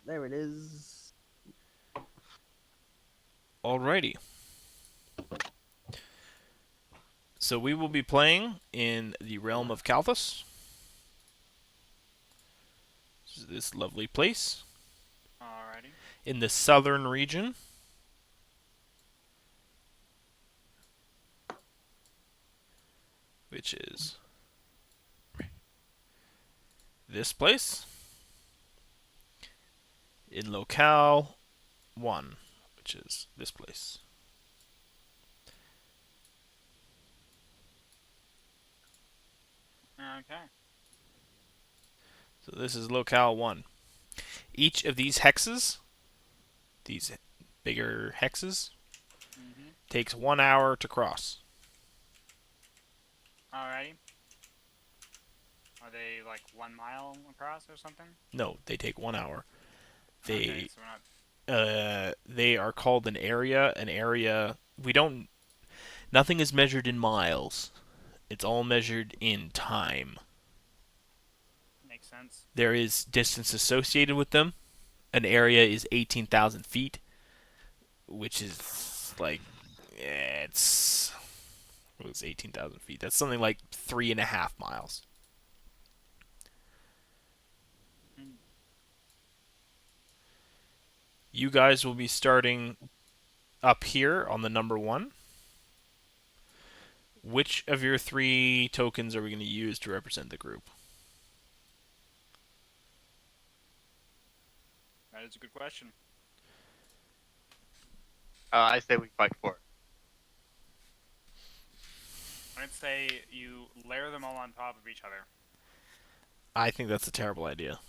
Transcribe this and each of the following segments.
There it is. Alrighty. So we will be playing in the realm of Kalthus. This lovely place Alrighty. in the southern region, which is this place, in locale 1, which is this place. Okay. So this is locale 1. Each of these hexes, these bigger hexes, Mhm. takes 1 hour to cross. Alrighty. Are they like 1 mile across or something? No, they take 1 hour. Okay, They so we're not. they are called an area. An area, we don't. Nothing is measured in miles. It's all measured in time. Makes sense. There is distance associated with them. An area is 18,000 feet, which is like it's it was 18,000 feet. That's something like 3.5 miles. Mm. You guys will be starting up here on the number 1. Which of your 3 tokens are we going to use to represent the group? That is a good question. I say we fight for it. I'd say you layer them all on top of each other. I think that's a terrible idea.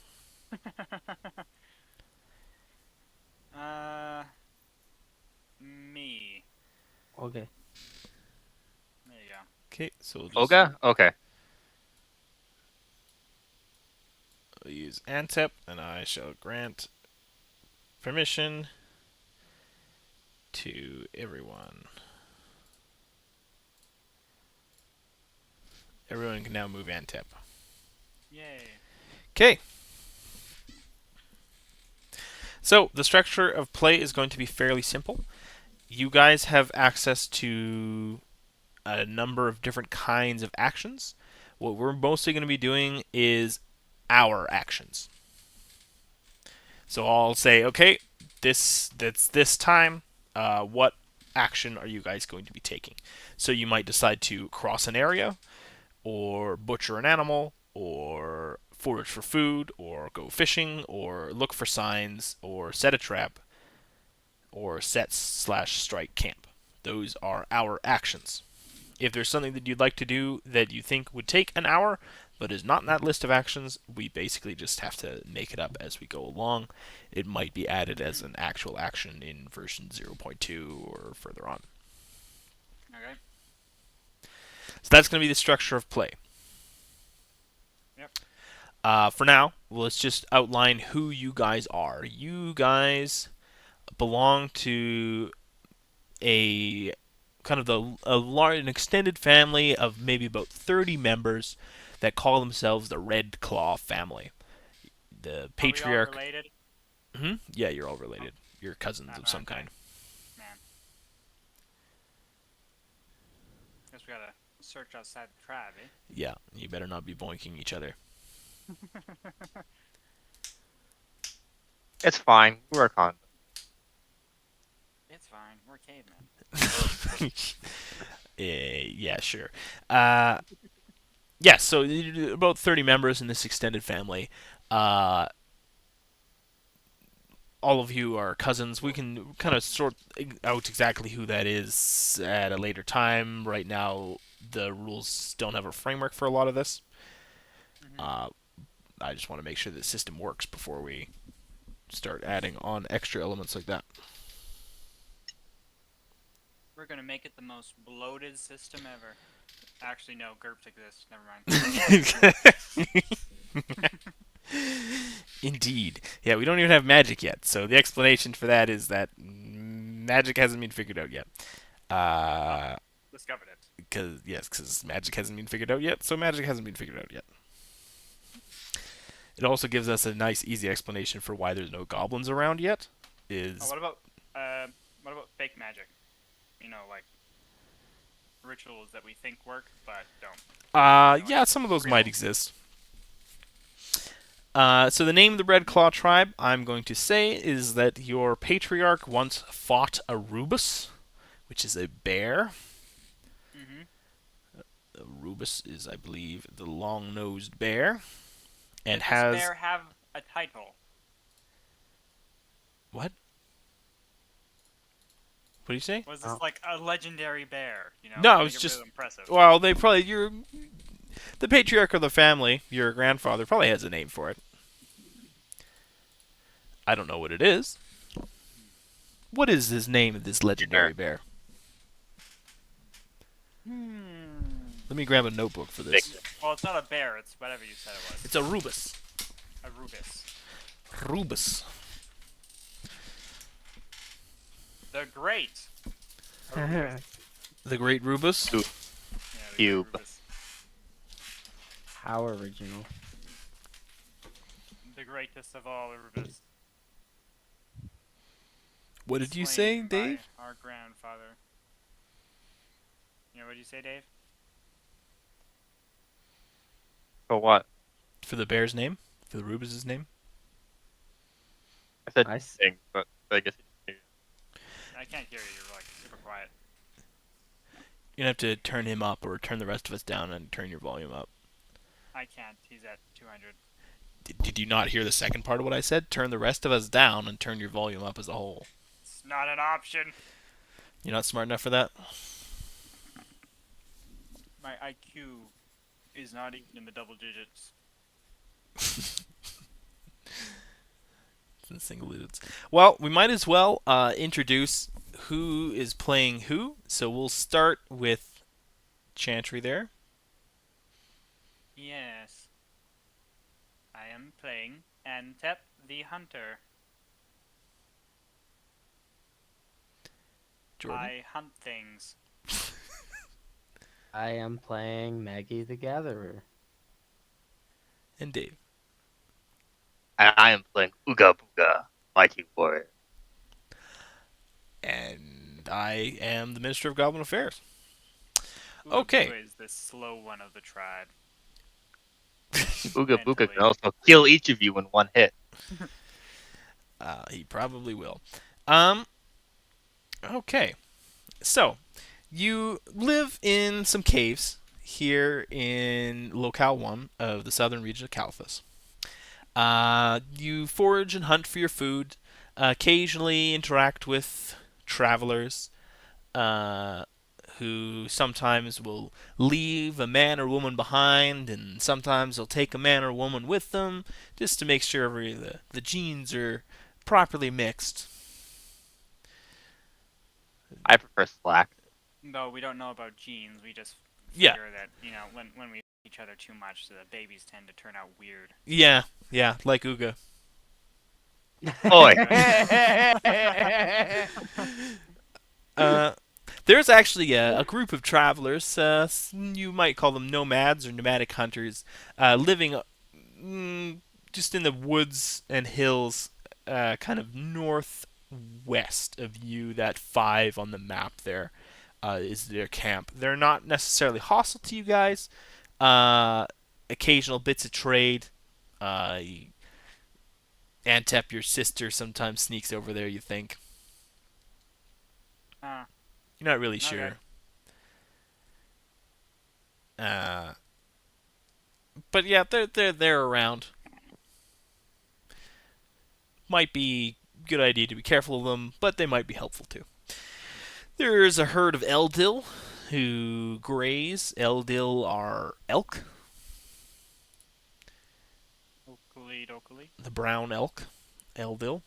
uh, me. Okay. There you go. Okay, so Ooga? Okay. we'll use Antep, and I shall grant permission to everyone. Everyone can now move Antep. Yay. Okay. So the structure of play is going to be fairly simple. You guys have access to a number of different kinds of actions. What we're mostly going to be doing is our actions. So I'll say, okay, that's this time. What action are you guys going to be taking? So you might decide to cross an area, or butcher an animal, or forage for food, or go fishing, or look for signs, or set a trap, or set/strike camp. Those are our actions. If there's something that you'd like to do that you think would take an hour but is not in that list of actions, we basically just have to make it up as we go along. It might be added as an actual action in version 0.2 or further on. Okay. So that's going to be the structure of play. Yep. For now, let's just outline who you guys are. You guys belong to a kind of an extended family of maybe about 30 members that call themselves the Red Claw family. The Are we all patriarch. related? Yeah, you're all Oh, related. You're cousins of some okay. kind. Man. Guess we gotta search outside the tribe, Yeah, you better not be boinking each other. eh? It's fine. We work on It's fine. We're cavemen. Yeah, sure. Uh, yeah, so about 30 members in this extended family. Uh, all of you are cousins. We can kind of sort out exactly who that is at a later time. Right now, the rules don't have a framework for a lot of this. Mhm. Uh, I just want to make sure the system works before we start adding on extra elements like that. We're gonna make it the most bloated system ever. Actually, no. GURPS exists. Never mind. Indeed. Yeah, we don't even have magic yet, so the explanation for that is that magic hasn't been figured out yet. Well, Uh, discovered it. because magic hasn't been figured out yet, so magic hasn't been figured out yet. It also gives us a nice, easy explanation for why there's no goblins around yet. Oh, Is what about fake magic? You know, like rituals that we think work but don't. You know, like yeah, some of those might real. exist. So the name of the Red Claw tribe, I'm going to say, is that your patriarch once fought a rubus, which is a bear. Mm-hmm. A rubus is, I believe, the long-nosed bear, and Did this has bear have a title? what? What do you say? Was this Oh, like a legendary bear? You know, No, it make was it just really impressive. well, they probably the patriarch of the family, your grandfather, probably has a name for it. I don't know what it is. What is his name of this legendary Dinner. bear? Hmm. Let me grab a notebook for Big. this. Well, it's not a bear. It's whatever you said it was. It's a rubus. A rubus. Rubus. The Great. A rubus. The Great Rubus. Cube. Yeah, the Great Cube. rubus. how original. The greatest of all rubus. What did you say, Slain by Dave? our grandfather. You know what did you say, Dave? For what? For the bear's name? For the Rubus's name? I said I s- thing, but I guess you I can't hear you. You're like super quiet. You're gonna have to turn him up or turn the rest of us down and turn your volume up. I can't. He's at 200. Did you not hear the second part of what I said? Turn the rest of us down and turn your volume up as a whole. It's not an option. You're not smart enough for that? My IQ is not even in the double digits. It's in single digits. Well, we might as well introduce who is playing who. So we'll start with Chantry there. Yes. I am playing Antep the Hunter. Jordan. I hunt things. I am playing Maggie the Gatherer. And Dave. And I am playing Ooga Booga, Mighty Warrior. And I am the Minister of Goblin Affairs. Ooga Okay. Booga is the slow one of the tribe. Ooga Booga Mentally. can also kill each of you in one hit. He probably will. Okay. So, you live in some caves here in Locale 1 of the southern region of Calphas. You forage and hunt for your food, occasionally interact with travelers uh, who sometimes will leave a man or woman behind, and sometimes they'll take a man or woman with them just to make sure the genes are properly mixed. I prefer Slack. No, we don't know about genes. We just Yeah. figure that, you know, when we each other too much, the babies tend to turn out weird. Yeah, like Ooga. Oi. Uh, there's actually a group of travelers, you might call them nomads or nomadic hunters, living just in the woods and hills, kind of northwest of you. That 5 on the map there is their camp. They're not necessarily hostile to you guys. Occasional bits of trade. Uh, Antep, your sister, sometimes sneaks over there, you think. Ah, You're not really okay. sure. But yeah, they're around. Might be a good idea to be careful of them, but they might be helpful too. There's a herd of Eldil who graze. Eldil are elk, Oakley dokley. the brown elk, Eldil,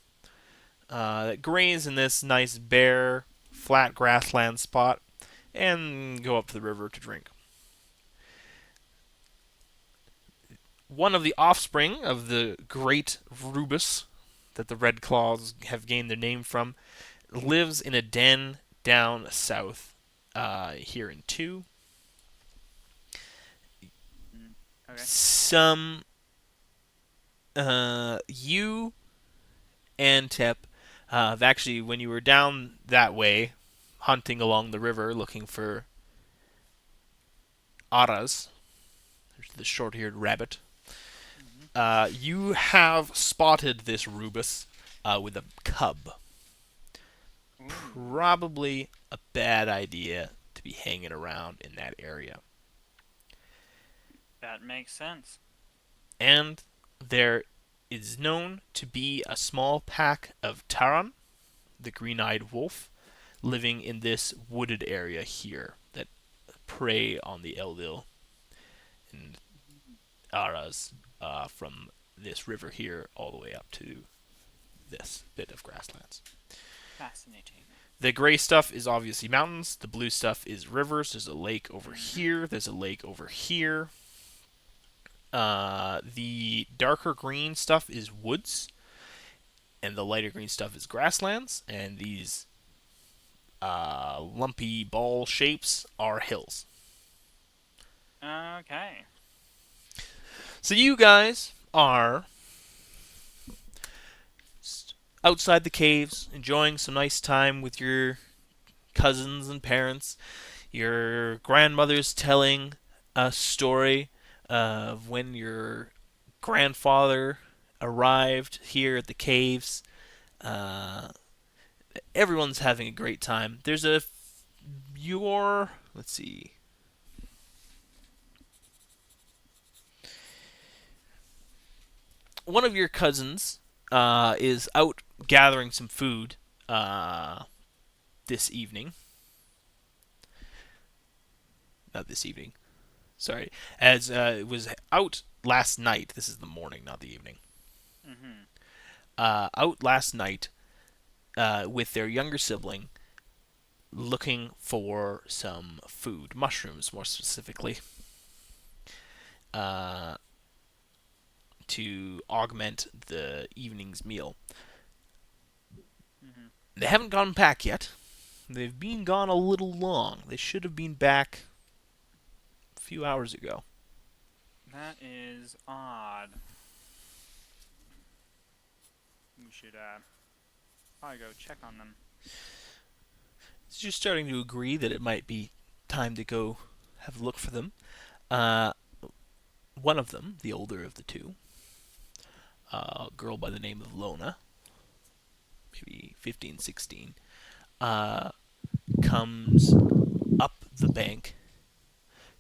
that graze in this nice bare, flat grassland spot and go up to the river to drink. One of the offspring of the great Rubus that the Red Claws have gained their name from lives in a den down south here in 2. Okay. Some you, Antep, have actually, when you were down that way, hunting along the river looking for aras, the short-haired rabbit, Mm-hmm. you have spotted this rubus with a cub. Ooh, Probably a bad idea to be hanging around in that area. that makes sense. And there is known to be a small pack of Taran, the green-eyed wolf, living in this wooded area here that prey on the Eldil and Aras from this river here all the way up to this bit of grasslands. Fascinating. The gray stuff is obviously mountains. The blue stuff is rivers. There's a lake over Mm-hmm. here. There's a lake over here. The darker green stuff is woods, and the lighter green stuff is grasslands. And these lumpy ball shapes are hills. Okay. So you guys are outside the caves, enjoying some nice time with your cousins and parents. Your grandmother's telling a story of when your grandfather arrived here at the caves. Uh, Everyone's having a great time. There's a your let's see. One of your cousins is out gathering some food this evening. Not this evening. Sorry, as it was out last night. This is the morning, not the evening. Mm-hmm. Out last night with their younger sibling, looking for some food, mushrooms more specifically, uh, to augment the evening's meal. Mm-hmm. They haven't gone back yet. They've been gone a little long. They should have been back a few hours ago. That is odd. We should probably go check on them. It's just starting to agree that it might be time to go have a look for them. Uh, One of them, the older of the two, a girl by the name of Lona, maybe 15, 16, uh, comes up the bank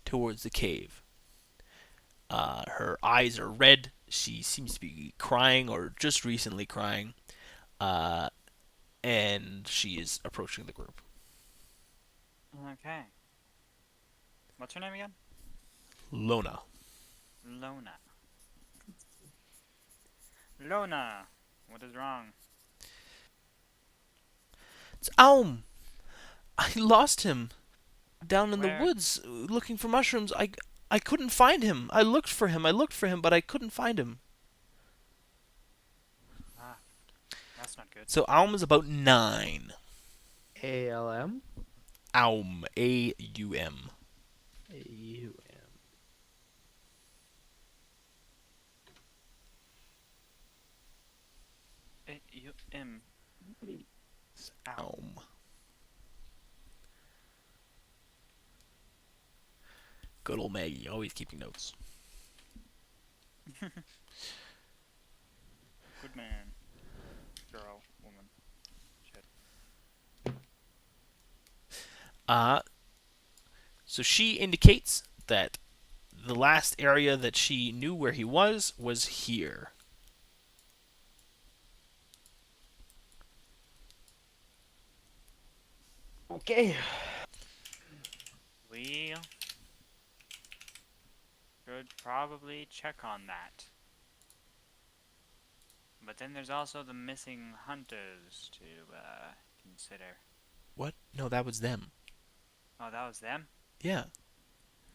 towards the cave. Her eyes are red. She seems to be crying or just recently crying. Uh, and she is approaching the group. Okay. What's her name again? Lona. Lona. Lona! What is wrong? It's Aum. I lost him down in the Where? woods looking for mushrooms. I couldn't find him. I looked for him. I looked for him, but I couldn't find him. Ah, that's not good. So Aum is about 9. ALM? Aum. A-U-M. AUM. A-U-M. Ow. Aum. Good old Maggie, always keeping notes. Good man. Girl. Woman. Shit. Uh, so she indicates that the last area that she knew where he was here. Okay. We should probably check on that. But then there's also the missing hunters to consider. What? No, that was them. Oh, that was them? Yeah,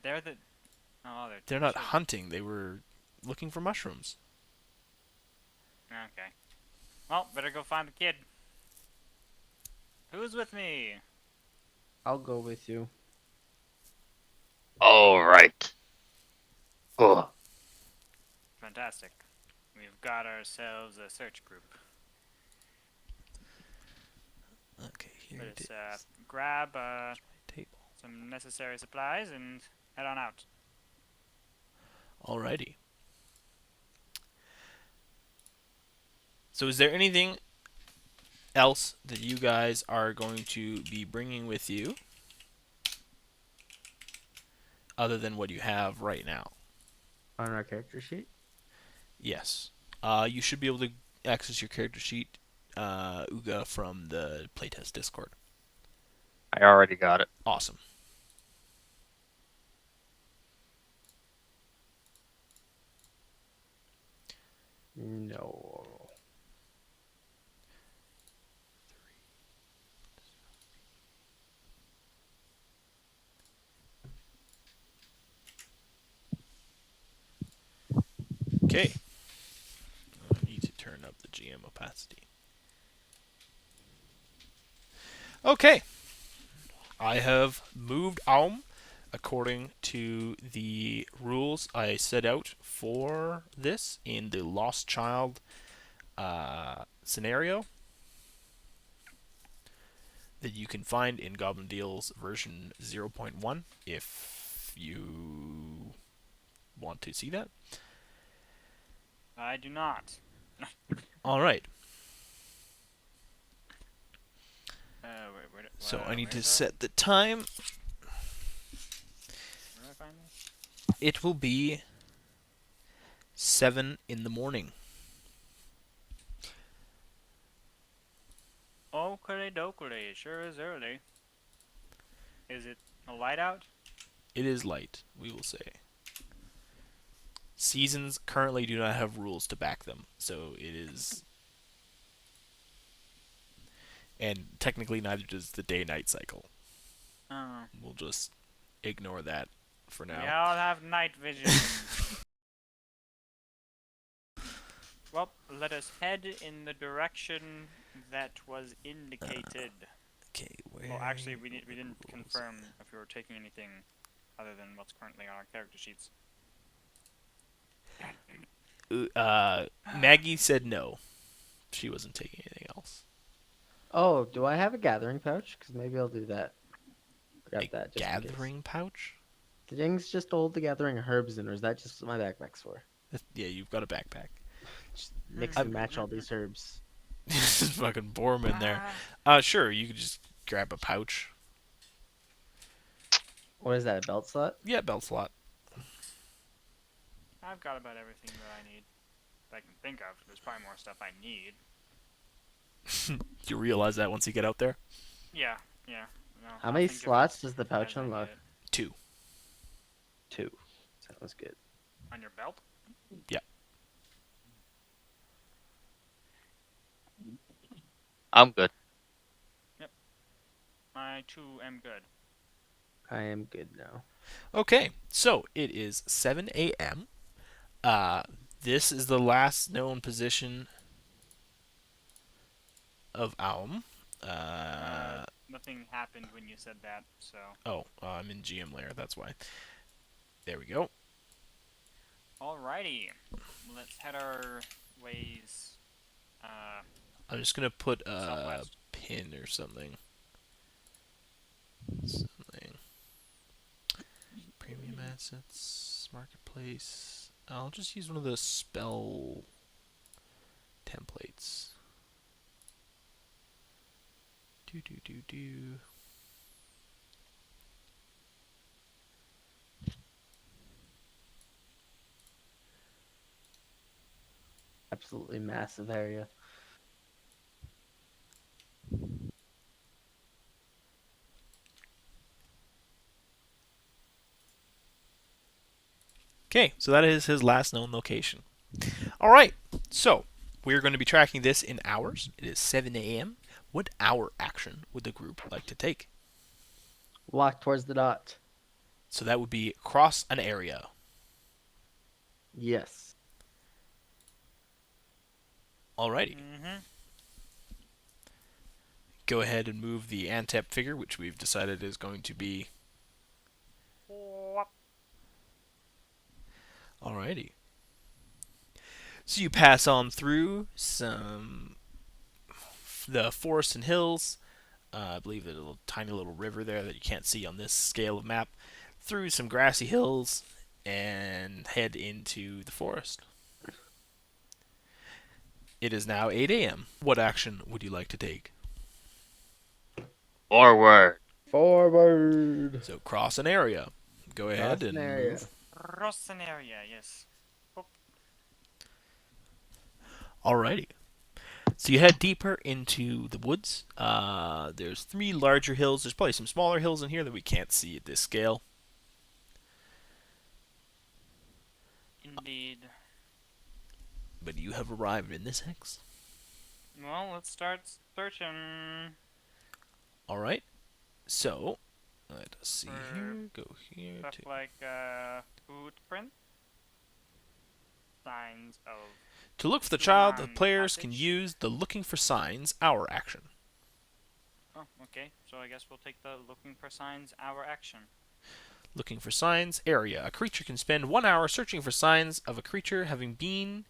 They're the... Oh, they're they're not children. hunting. They were looking for mushrooms. Okay. Well, better go find the kid. Who's with me? I'll go with you. All right. Oh, Fantastic. We've got ourselves a search group. Okay, here it Let's is. grab Table. some necessary supplies and head on out. Alrighty. So is there anything else that you guys are going to be bringing with you other than what you have right now? On our character sheet? Yes. You should be able to access your character sheet, Ooga, from the Playtest Discord. I already got it. Awesome. No. Okay. I need to turn up the GM opacity. Okay. I have moved Aum according to the rules I set out for this in the Lost Child scenario that you can find in Goblin Deals version 0.1 if you want to see that. I do not. All right. So I need to where's set the time. Where do I find this? It will be 7 in the morning. Oakley dokley, it sure is early. Is it a light out? It is light, we will say. Seasons currently do not have rules to back them, so it is. And technically, neither does the day-night cycle. Oh. We'll just ignore that for now. We all have night vision. Well, let us head in the direction that was indicated. Okay, where? Well, actually, we didn't confirm if we were taking anything other than what's currently on our character sheets. Maggie said no. She wasn't taking anything else. Oh, do I have a gathering pouch? Because maybe I'll do that. Grab A that just in case. gathering pouch? The thing's just to hold the gathering herbs in, or is that just what my backpack's for? Yeah, you've got a backpack. Just mix and match all these herbs. Just fucking bore them in there. Sure, you could just grab a pouch. What is that, a belt slot? Yeah, belt slot. I've got about everything that I need. That I can think of. There's probably more stuff I need. You realize that once you get out there? Yeah. No, How I'll many think of it slots does the pouch as I get unlock? it. 2. 2. Sounds good. On your belt? Yeah. I'm good. I too am good. I am good now. Okay, so it is 7 a.m. This is the last known position of Aum. Nothing happened when you said that, so. I'm in GM layer, that's why. There we go. Alrighty. Let's head our ways. I'm just going to put a Southwest. pin or something. Premium assets, marketplace. I'll just use one of the spell templates. Do. Absolutely massive area. Okay, so that is his last known location. Alright, so we're going to be tracking this in hours. It is 7 a.m. What hour action would the group like to take? Walk towards the dot. So that would be cross an area. Yes. Alrighty. Mm-hmm. Go ahead and move the Antep figure, which we've decided is going to be. Alrighty. So you pass on through the forest and hills. I believe there's a tiny little river there that you can't see on this scale of map. Through some grassy hills and head into the forest. It is now 8 a.m. What action would you like to take? Forward. Forward. So cross an area. Go ahead Cross an and area. move. Rossanaria, yes. Oop. Alrighty. So you head deeper into the woods. There's 3 larger hills. There's probably some smaller hills in here that we can't see at this scale. Indeed. But you have arrived in this hex. Well, let's start searching. Alright. So, let us see For here. Go here. Stuff To, like footprint, signs of. to look for the Through child, the land players can passage. use the looking for signs hour action. Oh, okay. So I guess we'll take the looking for signs our action. Looking for signs area. A creature can spend 1 hour searching for signs of a creature having been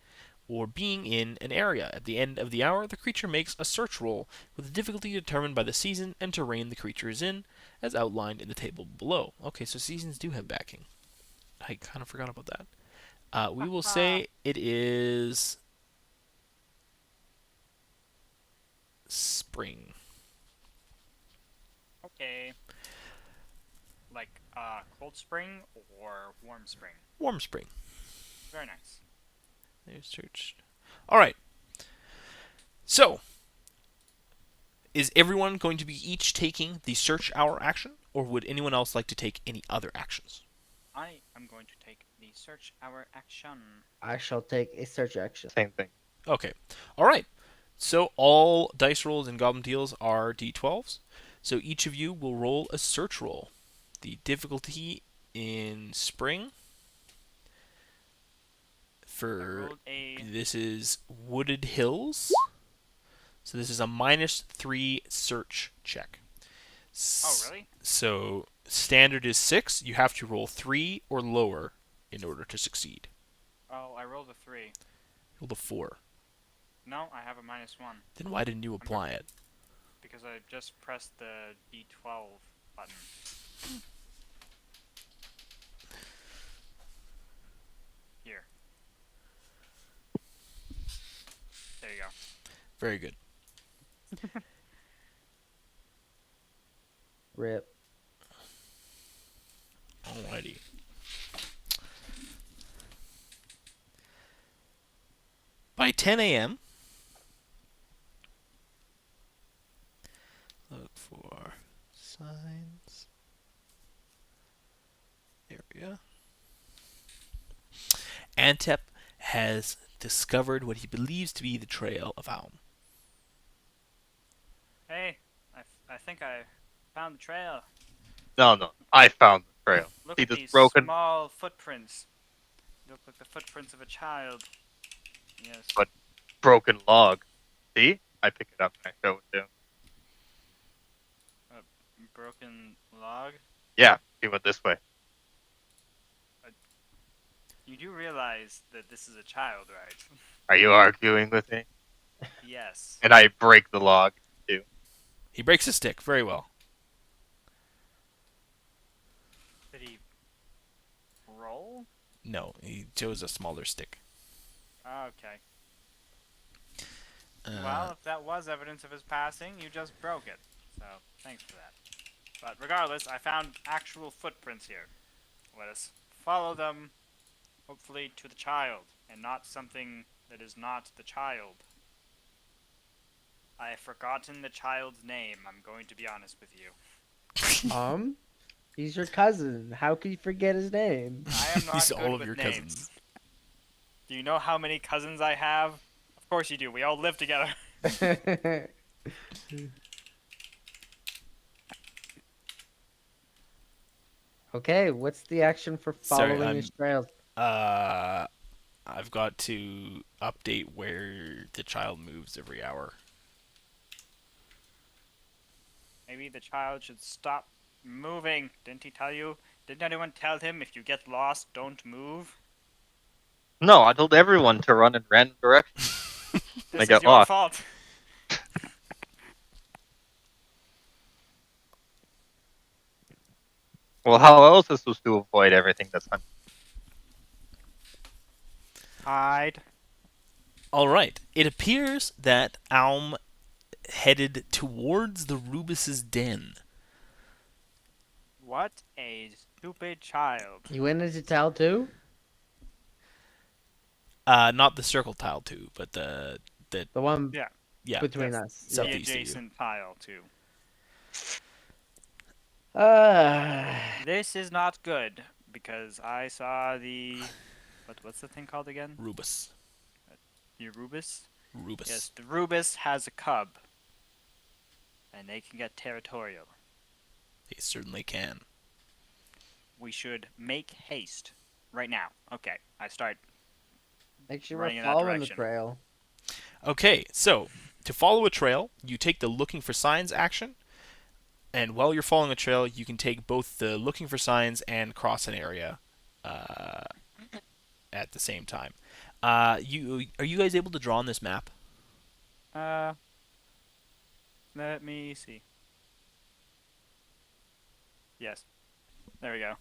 or being in an area. At the end of the hour, the creature makes a search roll with the difficulty determined by the season and terrain the creature is in, as outlined in the table below. Okay, so seasons do have backing. I kind of forgot about that. We will say it is spring. Okay. Like cold spring or warm spring. Warm spring. Very nice. There's searched. Alright. So, is everyone going to be each taking the search hour action, or would anyone else like to take any other actions? I am going to take the search our action. I shall take a search action. Same thing. Okay. Alright. So, all dice rolls in Goblin Deals are d12s. So, each of you will roll a search roll. The difficulty in spring I for rolled a. this is Wooded Hills. So this is a -3 search check. Oh, really? So standard is 6. You have to roll 3 or lower in order to succeed. Oh, I rolled a 3. Roll a 4. No, I have a -1. Then why didn't you apply it? Because I just pressed the D12 button. Here. There you go. Very good. Rip. Alrighty. By 10 a.m., look for signs area. Antep has discovered what he believes to be the trail of Aum. Hey, I think I found the trail. No. I found the trail. Look See at this these broken small footprints. They look like the footprints of a child. Yes. But- broken log. See? I pick it up and I show it to him. Broken log. Yeah, he went this way. You do realize that this is a child, right? Are you arguing with me? Yes. And I break the log too. He breaks his stick very well. Did he roll? No, he chose a smaller stick. Okay. Uh, Well, if that was evidence of his passing, you just broke it. So, thanks for that. But regardless, I found actual footprints here. Let us follow them, hopefully to the child, and not something that is not the child. I have forgotten the child's name, I'm going to be honest with you. He's your cousin. How can you forget his name? I am not He's good all of with your names. cousins. Do you know how many cousins I have? Of course you do. We all live together. Okay, what's the action for Sorry, following his trails? I've got to update where the child moves every hour. Maybe the child should stop moving. Didn't he tell you? Didn't anyone tell him if you get lost, don't move? No, I told everyone to run in random directions. This They is get your lost. fault. Well, how else is supposed to avoid everything that's hunting? Hide. All right. It appears that Alm headed towards the Rubus's den. What a stupid child. You went into tile too? Not the circle tile too, but the The one Yeah. yeah between Yes, us. the southeast of you. adjacent tile too. Uh, This is not good because I saw the what's the thing called again? Rubus. The rubus. Rubus. Yes, the rubus has a cub, and they can get territorial. They certainly can. We should make haste right now. Okay, I start. make sure Running we're in that following the direction. trail. Okay, so to follow a trail, you take the looking for signs action, and while you're following a trail, you can take both the looking for signs and cross an area uh, at the same time. You are you guys able to draw on this map? Uh, let me see. Yes, there we go.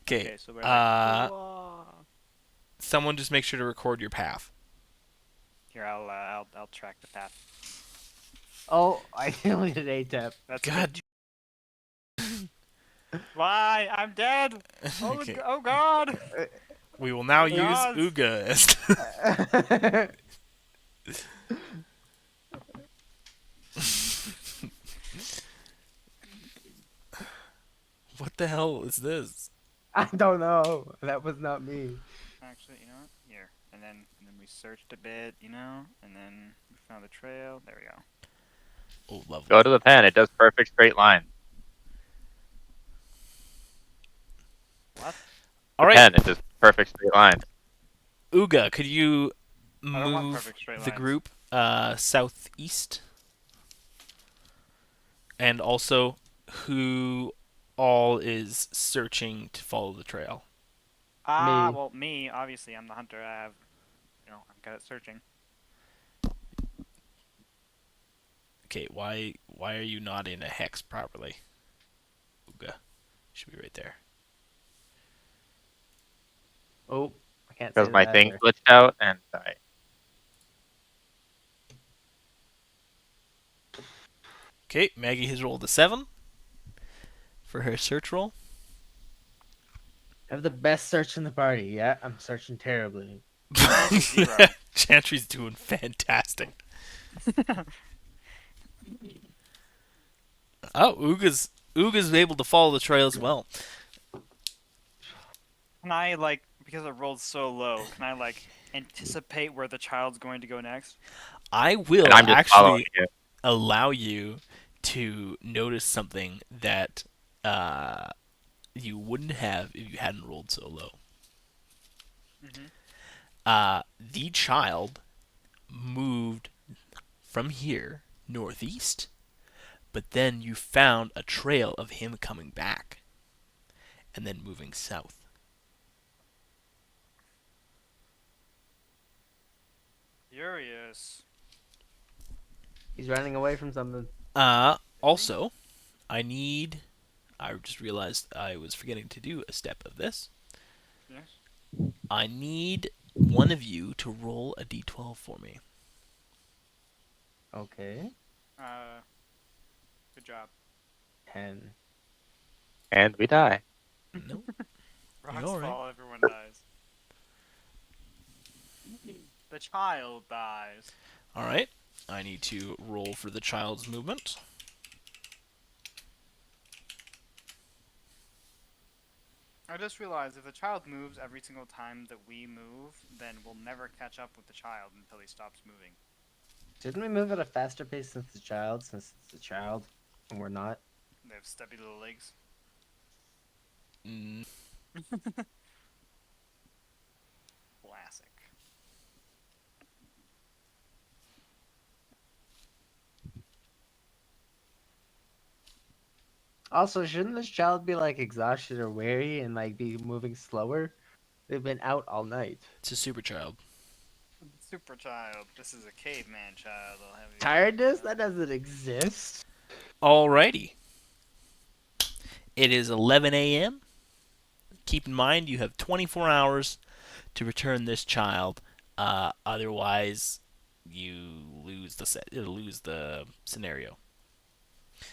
Okay. Okay, so we're like. Someone just make sure to record your path. Here, I'll track the path. Oh, I only did Antep. That's God. good. Why? I'm dead. Oh, Okay. oh God. We will now Oh, use God. Ooga as what the hell is this? I don't know. That was not me. Actually, you know what? Here, and then we searched a bit, and then we found the trail. There we go. Oh, lovely. Go to the pen. It does perfect straight lines. What? All The right, pen. It does perfect straight lines. Ooga, could you I don't want move perfect straight the lines. group southeast? And also, who all is searching to follow the trail? Me. Well, me, obviously, I'm the hunter. I have, I'm good at searching. Okay, why are you not in a hex properly? Ooga, should be right there. Oh, I can't say Because my that thing either. glitched out and I. Okay, Maggie has rolled a 7 for her search roll. I have the best search in the party. Yeah, I'm searching terribly. I rolled a 0. Chantry's doing fantastic. Oh, Ooga's able to follow the trail as well. Can I, because it rolled so low, can I, anticipate where the child's going to go next? I And will I'm just following actually you. allow you to notice something that you wouldn't have if you hadn't rolled so low. Mm-hmm. The child moved from here northeast, but then you found a trail of him coming back and then moving south. Furious. He's running away from something. Also, I just realized I was forgetting to do a step of this. Yes. I need one of you to roll a d12 for me. Okay. Good job. 10. And we die. No, Rocks all right. fall, everyone dies. The child dies. All right. I need to roll for the child's movement. I just realized if the child moves every single time that we move, then we'll never catch up with the child until he stops moving. Shouldn't we move at a faster pace since it's a child, and we're not? They have stubby little legs. Mm, Classic. Also, shouldn't this child be like exhausted or weary and like be moving slower? They've been out all night. It's a super child. Super child. This is a caveman child. I'll have you. Tiredness? That doesn't exist. Alrighty. It is 11 a.m. Keep in mind you have 24 hours to return this child. Otherwise, you lose the scenario.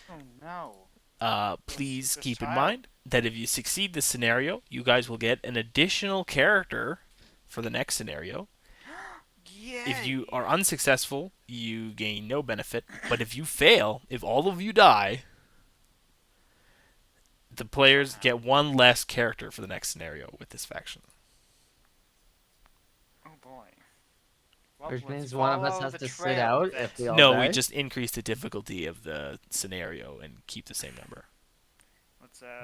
Oh no. Please This keep in child. mind that if you succeed this scenario, you guys will get an additional character for the next scenario. Yay! If you are unsuccessful, you gain no benefit. But if you fail, if all of you die, the players get one less character for the next scenario with this faction. Oh boy. Well, Which let's means one of us follow has the to sit trail out of if it. we all No, die. we just increase the difficulty of the scenario and keep the same number.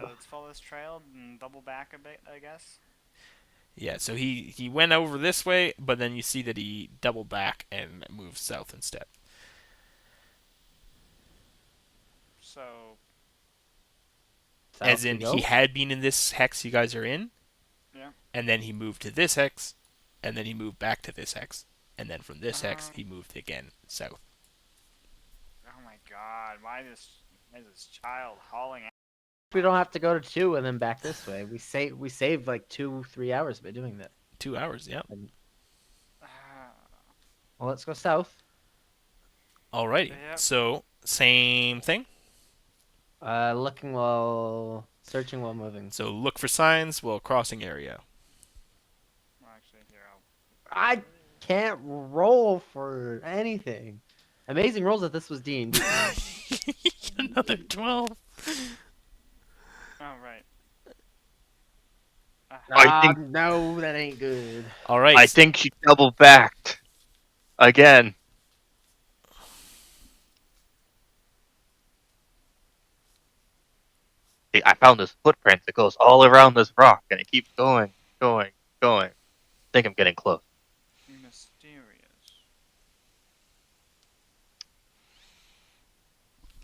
Let's follow this trail and double back a bit, I guess. Yeah, so he went over this way, but then you see that he doubled back and moved south instead. So South As we in, go. he had been in this hex you guys are in, yeah. and then he moved to this hex, and then he moved back to this hex, and then from this hex he moved again south. Oh my God! Why is this child hauling? We don't have to go to 2 and then back this way. We saved like 2-3 hours by doing that. 2 hours, yeah. Well, let's go south. Alrighty, Yep. so same thing. Looking while searching while moving. So look for signs while crossing area. Well, actually, here I can't roll for anything. Amazing rolls if this was D&D. Another 12. Oh right. I think- No, that ain't good. Alright. I think she double backed again. See, I found this footprint that goes all around this rock, and it keeps going, going, going. I think I'm getting close. Mysterious.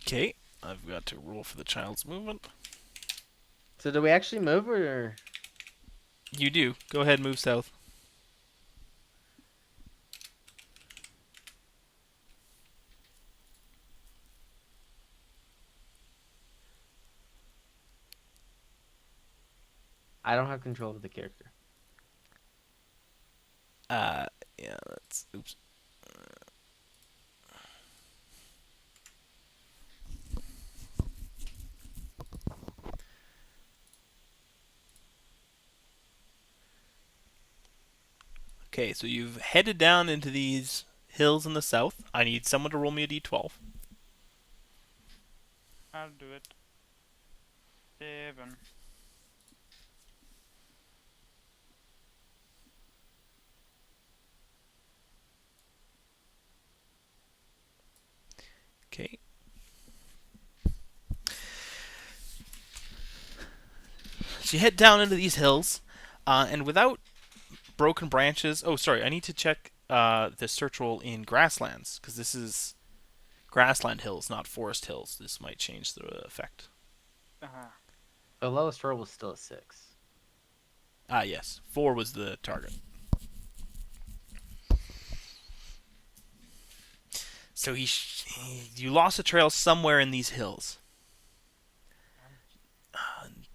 Okay, I've got to roll for the child's movement. So do we actually move or? You do. Go ahead and move south. I don't have control of the character. Yeah, that's... Oops. Okay, so you've headed down into these hills in the south. I need someone to roll me a d12. I'll do it. 7. Okay. So you head down into these hills, and without broken branches... Oh, sorry, I need to check the search roll in grasslands, because this is grassland hills, not forest hills. This might change the effect. The lowest roll was still a 6. Ah, yes. 4 was the target. So you lost a trail somewhere in these hills.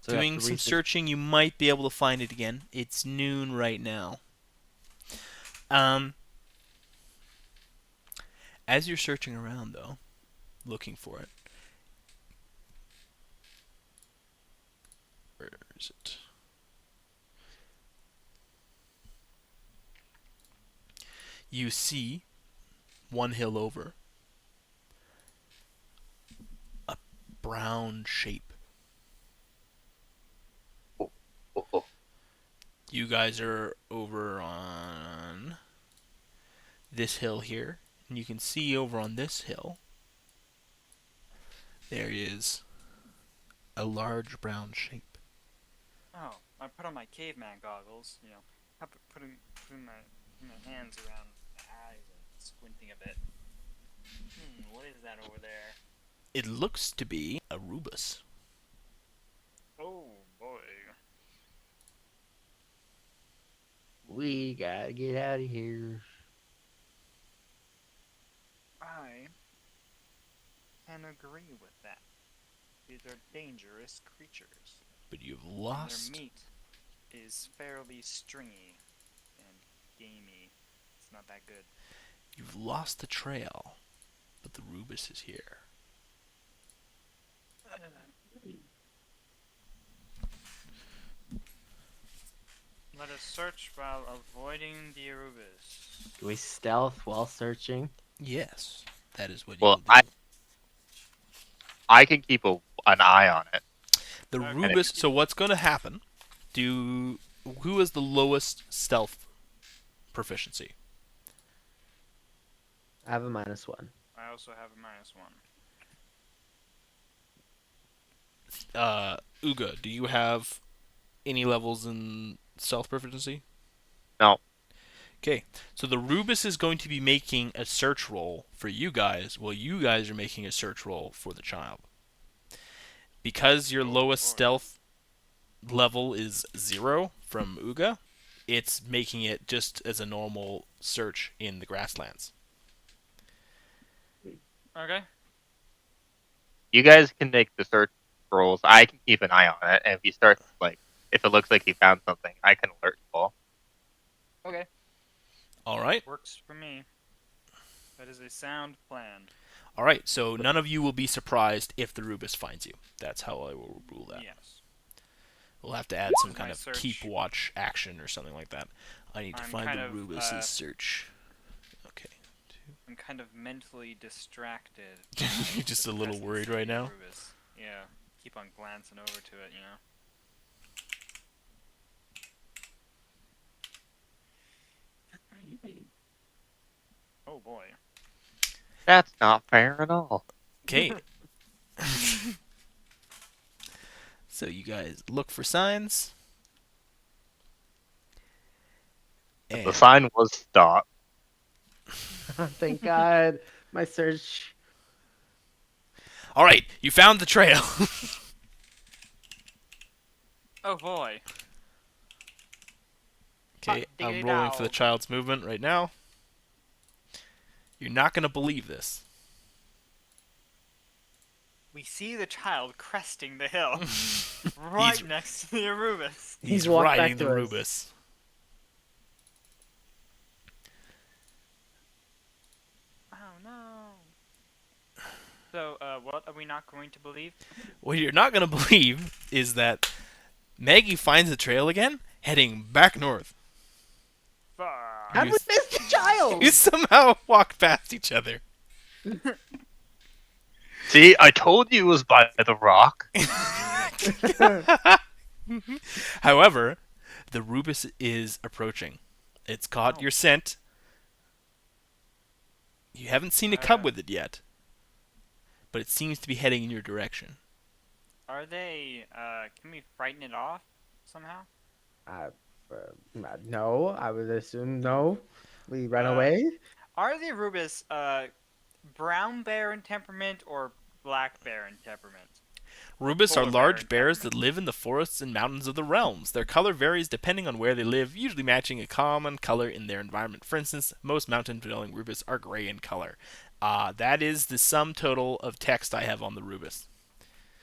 So we have Doing to some research- searching, you might be able to find it again. It's noon right now. As you're searching around, though, looking for it, where is it? You see, one hill over, a brown shape. Oh, oh. You guys are over on this hill here, and you can see over on this hill there is a large brown shape. Oh, I put on my caveman goggles. You know, putting my hands around the eyes and squinting a bit. What is that over there? It looks to be a rubus. Oh boy. We gotta get out of here. I can agree with that. These are dangerous creatures. But you've And lost. their meat is fairly stringy and gamey. It's not that good. You've lost the trail, but the Rubus is here. Let us search while avoiding the Arubis. Do we stealth while searching? Yes, that is what you Well, will do. I can keep an eye on it. The Okay. Rubus. So what's going to happen? Who has the lowest stealth proficiency? I have a -1. I also have a -1. Ooga, do you have any levels in stealth proficiency? No. Okay, so the Rubus is going to be making a search roll for you guys, while you guys are making a search roll for the child. Because your lowest boy. stealth level is 0 from Ooga, it's making it just as a normal search in the grasslands. Okay. You guys can make the search rolls. I can keep an eye on it, and if he starts if it looks like he found something, I can alert you all. Okay. All right. Works for me. That is a sound plan. All right. So none of you will be surprised if the Rubus finds you. That's how I will rule that. Yes. We'll have to add some is kind my of search. keep watch action or something like that. I need to I'm find kind the of, Rubus's search. Okay. I'm kind of mentally distracted. You're just a with the little presence worried of right the now. Arubis. Yeah. Keep on glancing over to it, you know. Oh boy. That's not fair at all. Okay. So you guys look for signs. And And the sign was stop. Thank God. My search. all right, you found the trail. Oh boy. Okay, I'm rolling for the child's movement right now. You're not gonna believe this. We see the child cresting the hill, right He's- next to the Arubis. He's walked back riding the to us. Rubus. Oh no. So, what are we not going to believe? What you're not gonna believe is that Maggie finds the trail again, heading back north. Fuck. How did we miss the child? You somehow walked past each other. See, I told you it was by the rock. However, the Rubus is approaching. It's caught Oh. your scent. You haven't seen a cub with it yet, but it seems to be heading in your direction. Are they, can we frighten it off somehow? No, I would assume no. We ran Uh, away. Are the Arubis, brown bear in temperament or black bear in temperament? Rubus are Polar bear large in bears that temperament. live in the forests and mountains of the realms. Their color varies depending on where they live, usually matching a common color in their environment. For instance, most mountain-dwelling Rubus are gray in color. That is the sum total of text I have on the Rubus.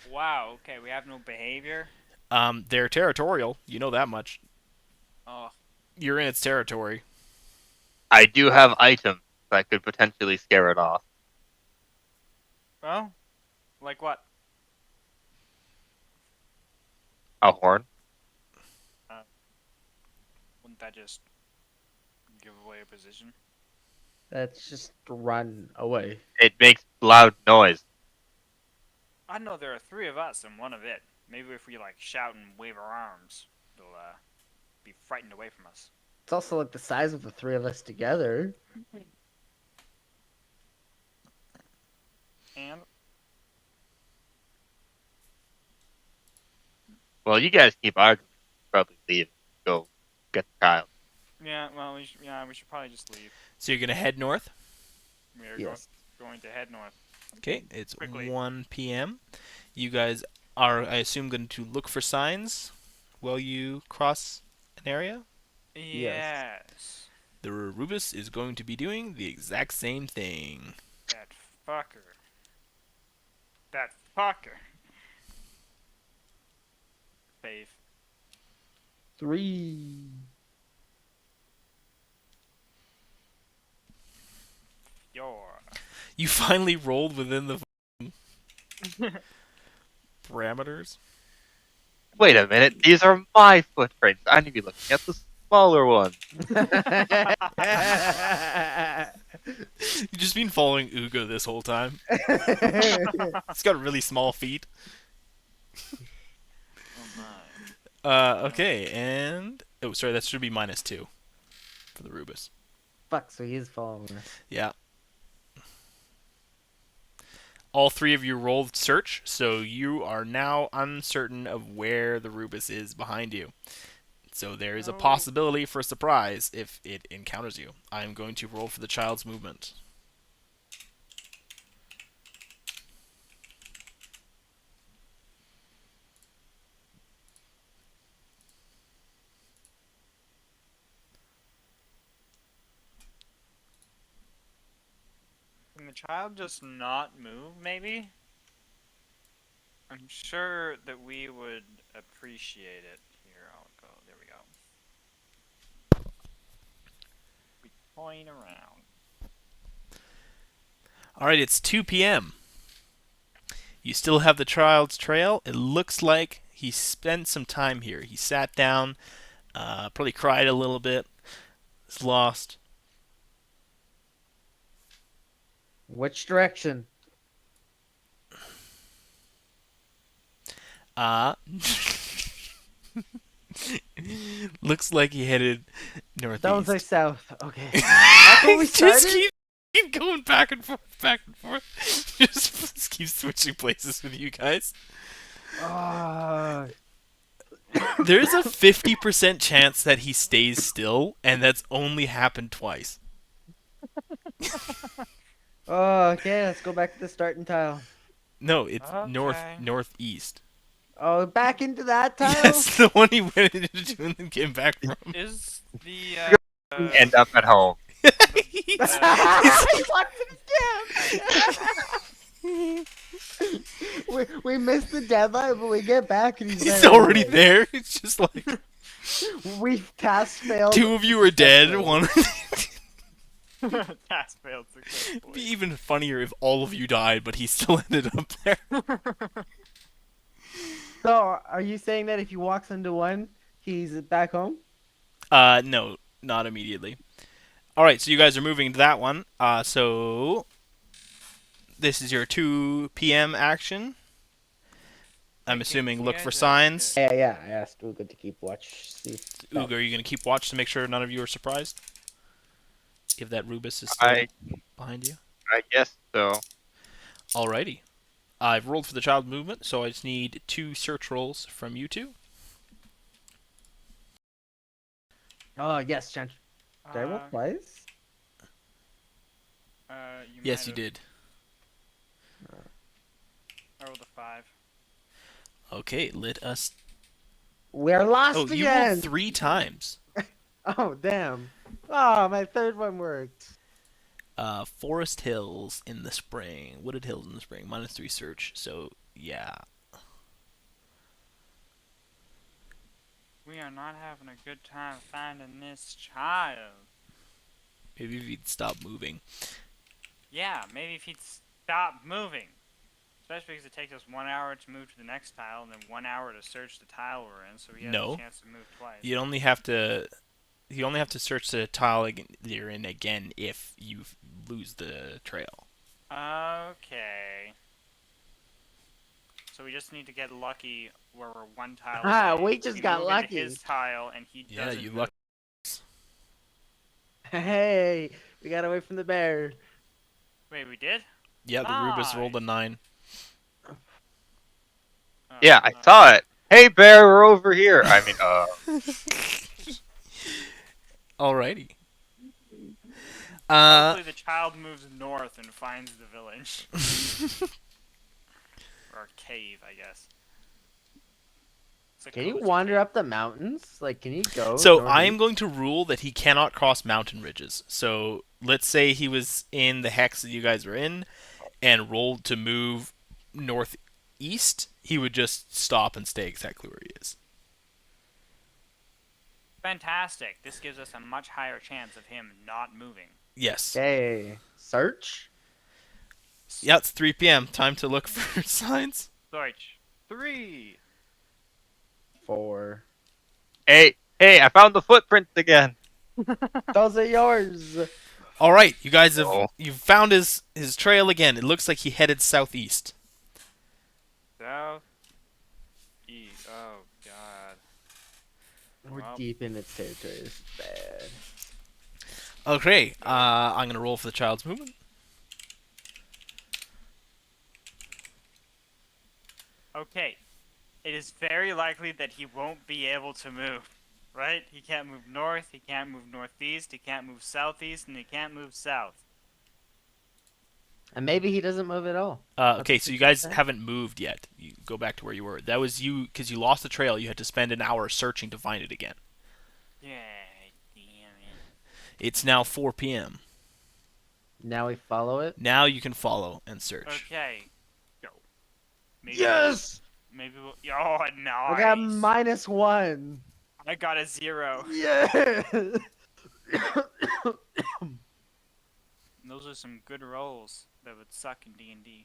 Wow, okay, we have no behavior. They're territorial. You know that much. Oh, You're in its territory. I do have items that could potentially scare it off. well, like what? A horn. Wouldn't that just give away a position? Let's just run away. It makes loud noise. I know there are 3 of us and 1 of it. Maybe if we, like, shout and wave our arms, it'll, be frightened away from us. It's also like the size of the 3 of us together. And Well, you guys keep arguing. Probably leave. Go get the child. yeah, well, we should probably just leave. So you're gonna head north. We are Yes. going to head north. Okay, it's Quickly. 1 p.m. You guys are, I assume, going to look for signs while you cross an area. Yes. Yes. The Rubus is going to be doing the exact same thing. That fucker. That fucker. Faith. 3. Your. You finally rolled within the parameters. Wait a minute. These are my footprints. I need to be looking at the smaller one. You've just been following Ooga this whole time. He's got really small feet. Oh my. Okay, and oh, sorry, that should be -2 for the Rubus. Fuck, so he is following us. Yeah. All three of you rolled search, so you are now uncertain of where the Rubus is behind you. So there is a No. possibility for a surprise if it encounters you. I'm going to roll for the child's movement. Can the child just not move, maybe? I'm sure that we would appreciate it. Here, I'll go. There we go. We coin around. Alright, it's 2 p.m. You still have the child's trail. It looks like he spent some time here. He sat down, probably cried a little bit, is lost. Which direction? Looks like he headed Sounds northeast. like south. Okay. That's where we Just started? keep going back and forth, back and forth. Just keep switching places with you guys. Ah. There's a 50% chance that he stays still, and that's only happened twice. Oh, okay, let's go back to the starting tile. No, it's Okay. northeast. Oh, back into that tile? Yes, the one he went into and then came back from. Is the End up at home. He walked in his camp. we missed the deadline, but we get back and he's He's there. already there. It's just like We task failed. two of you are dead. One. task failed successfully. It'd be even funnier if all of you died, but he still ended up there. So, are you saying that if he walks into one, he's back home? No, not immediately. All right, so you guys are moving to that one. So this is your 2 p.m. action. I'm assuming look for signs. Yeah, I asked Ooga to keep watch. See if... Ooga, are you going to keep watch to make sure none of you are surprised? If that Rubus is still behind you? I guess so. Alrighty. I've rolled for the child movement, so I just need 2 search rolls from you two. Oh, yes, Chantry. Did I roll twice? Yes, you did. I rolled a 5. Okay, let us... We're lost Oh, you again! rolled 3 times. Oh, damn. Oh, my third one worked. Forest Hills in the spring. Wooded Hills in the spring. -3 search. So, yeah. We are not having a good time finding this child. Maybe if you'd stop moving. Yeah, maybe if he'd stop moving. Especially because it takes us 1 hour to move to the next tile and then 1 hour to search the tile we're in, so he has No. a chance to move twice. You only have to search the tile you're in again if you lose the trail. Okay. So we just need to get lucky where we're 1 tile Ah, away. we just got move into lucky. his tile and he Yeah, doesn't you move. luck. Hey, we got away from the bear. Wait, we did? Yeah, the Rubus rolled a 9. Yeah, I saw it. Hey, bear, we're over here. I mean, Alrighty. Hopefully the child moves north and finds the village. Or a cave, I guess. It's a Can you cozy wander cave. up the mountains? Like, can you go? So I am northeast? going to rule that he cannot cross mountain ridges. So let's say he was in the hex that you guys were in, and rolled to move northeast. He would just stop and stay exactly where he is. Fantastic. This gives us a much higher chance of him not moving. Yes. Okay. Search. Yeah, it's 3 p.m. Time to look for signs. Search 3. 4. Hey, I found the footprints again. Those are yours. All right, you guys have Oh, you've found his trail again. It looks like he headed southeast. South. East. Oh God. We're Well. deep in its territory. This is bad. Okay, I'm gonna roll for the child's movement. Okay. It is very likely that he won't be able to move. Right? He can't move north, he can't move northeast, he can't move southeast, and he can't move south. And maybe he doesn't move at all. Okay, That's so you what guys said. haven't moved yet. You go back to where you were. That was you because you lost the trail. You had to spend an hour searching to find it again. Yeah, damn it. It's now 4 p.m. Now we follow it. Now you can follow and search. Okay. Go. Maybe Yes! Maybe we'll. Oh, nice. I got -1. I got a 0. Yeah. And those are some good rolls that would suck in D&D.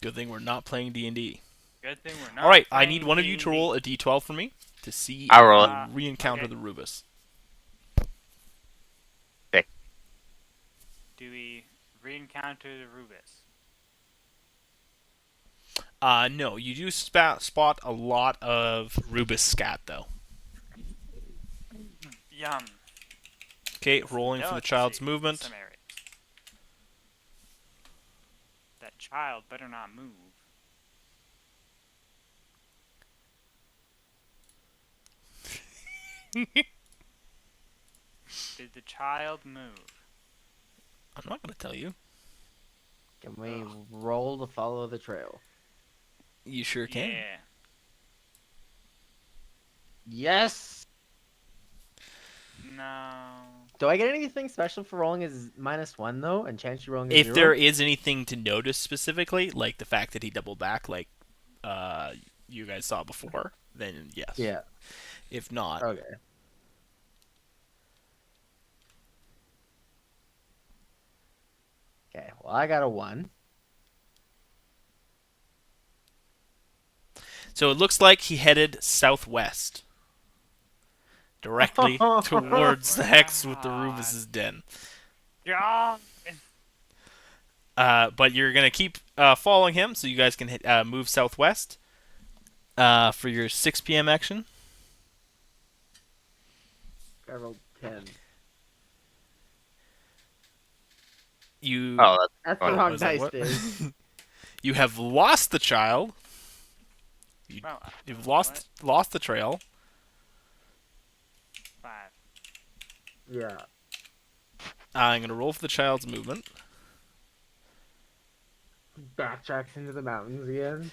Good thing we're not playing D&D. Good thing we're not. All right, I playing need one of you to D&D. roll a d12 for me to see if I'll roll it. you re-encounter Okay. the Rubus. Do we re-encounter the Rubus? No, you do spot a lot of Rubus scat though. Yum. Okay, rolling for the child's Delicacy in movement. some areas. That child better not move. Did the child move? I'm not gonna tell you. Can we roll to follow the trail? You sure can. Yeah. Yes. No. Do I get anything special for rolling as -1 though, and Chantry rolling as If 0? there is anything to notice specifically, like the fact that he doubled back, like you guys saw before, then yes. Yeah. If not, Okay. Okay. Well, I got a 1. so it looks like he headed southwest, directly towards the hex with the Rubus's den. God. But you're gonna keep following him, so you guys can move southwest for your 6 p.m. action. I rolled 10. You Oh, That's Oh, the wrong was that dice, what? dude. You have lost the child. Well, You've lost the trail. 5. Yeah. I'm gonna roll for the child's movement. Backtracks into the mountains again.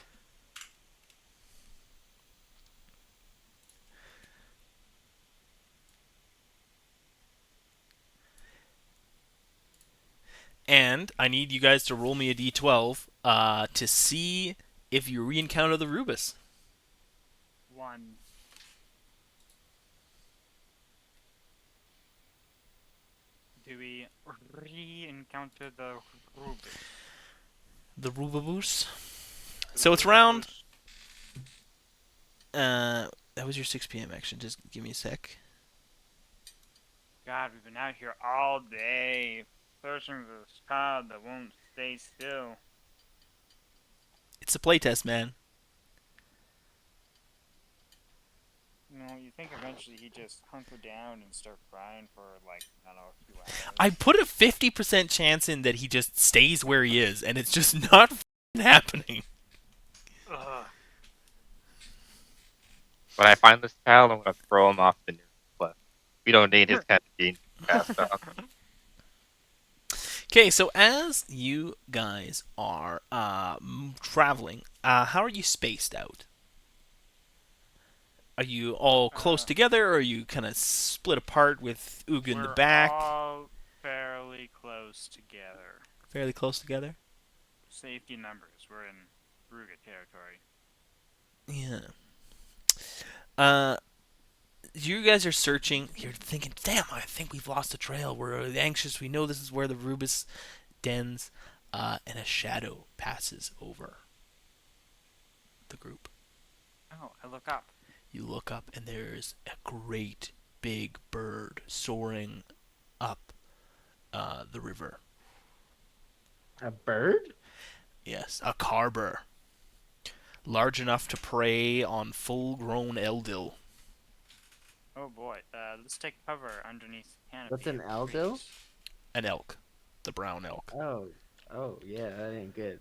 And I need you guys to roll me a d12 to see if you re-encounter the Rubus. 1. Do we re-encounter the Rubus? The Rubus. So it's round. That was your 6 p.m. action. Just give me a sec. God, we've been out here all day, searching for this child that won't stay still. It's a playtest, man. You know, you think eventually he'd just hunker down and start crying for, like, I don't know, a few hours. I put a 50% chance in that he just stays where he is, and it's just not happening. Ugh. when I find this child, I'm gonna throw him off the nearest cliff. We don't need his kind of gene. Okay, so as you guys are traveling, how are you spaced out? Are you all close Uh, together, or are you kind of split apart with Ooga in the we're back? all fairly close together. Fairly close together? Safety numbers. We're in Ruga territory. Yeah. Uh, you guys are searching. You're thinking, damn, I think we've lost the trail. We're anxious. We know this is where the Rubus dens. And a shadow passes over the group. Oh, I look up. You look up, and there's a great big bird soaring up the river. A bird? Yes, a carber. Large enough to prey on full-grown Eldil. Oh boy. Let's take cover underneath the canopy. What's an of Eldo? trees. An elk. The brown elk. Oh. Oh, yeah, that ain't good.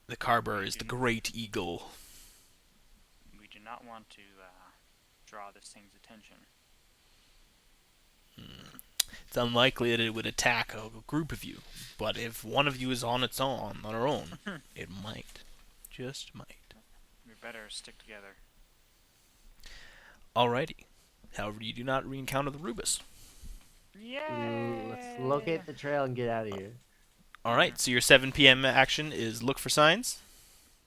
The carber is the great eagle. We do not want to draw this thing's attention. It's unlikely that it would attack a group of you, but if one of you is on our own, it might. Just might. We better stick together. Alrighty. However, you do not re-encounter the Rubus. Yeah. Let's locate the trail and get out of here. Alright, so your 7 p.m. action is look for signs.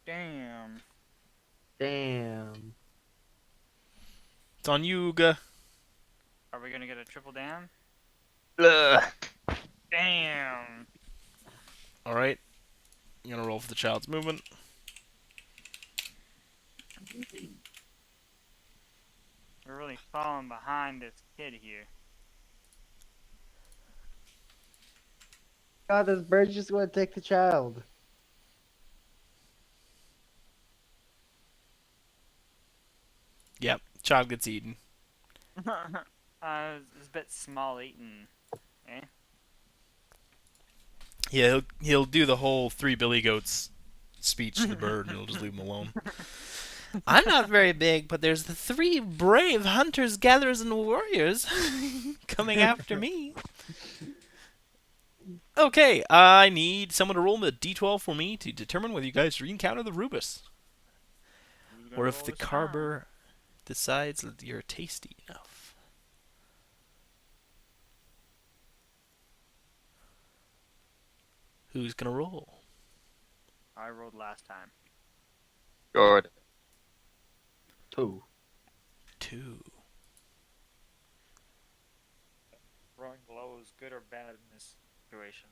Damn. Damn. It's on you, Ooga. Are we gonna get a triple down? Ugh. Damn. Alright. I'm gonna roll for the child's movement. We're really falling behind this kid here. God, this bird's just gonna take the child. Yep, child gets eaten. It's a bit small eaten. Eh? Yeah, he'll do the whole 3 billy goats speech to the bird, and he'll just leave him alone. I'm not very big, but there's the 3 brave hunters, gatherers, and warriors coming after me. Okay, I need someone to roll a d12 for me to determine whether you guys re-encounter the Rubus. Who's gonna Or if roll the this time? carber decides that you're tasty enough. Who's gonna roll? I rolled last time. Jordan. 2. 2. Rolling below is good or bad in this situation.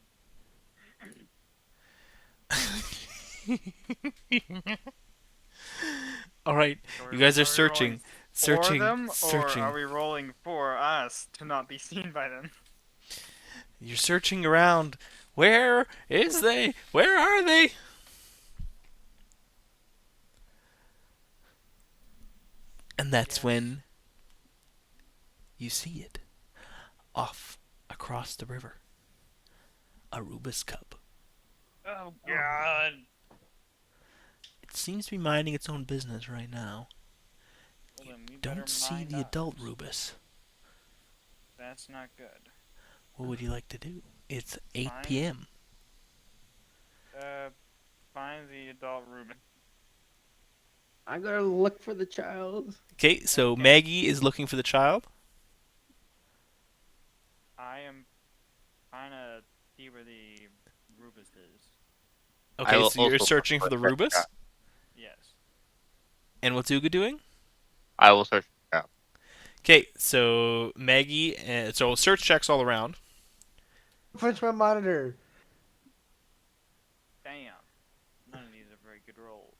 All right, So you guys are we searching, rolling searching, for them, searching. or are we rolling for us to not be seen by them? You're searching around. Where is they? Where are they? And that's Yes. when you see it off across the river. A Rubus cub. Oh God! It seems to be minding its own business right now. Well, then we better Don't see mind the adult us. Rubus. That's not good. What would you like to do? It's 8 Fine. p.m. Find the adult Reuben. I'm gonna look for the child. Okay, so Okay. Maggie is looking for the child. I am trying to see where the Rubus is. Okay, will so you're also searching for look the for the Rubus. child. Yes. And what's Ooga doing? I will search it out. Okay, so Maggie, so search checks all around. French my monitor. Damn. None of these are very good rolls.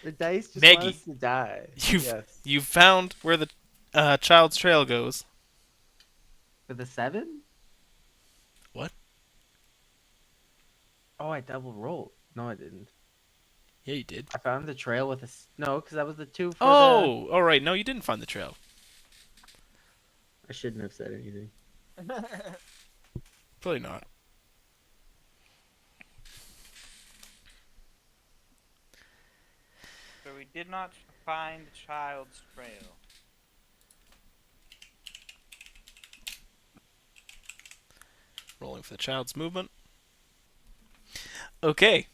The dice just Maggie, want us to die. You've Yes. you've found where the child's trail goes. For the 7? What? Oh, I double rolled. No, I didn't. Yeah, you did. I found the trail with a... No, because that was the 2 for the... Oh, all right. No, you didn't find the trail. I shouldn't have said anything. Probably not. So we did not find the child's trail. Rolling for the child's movement. Okay.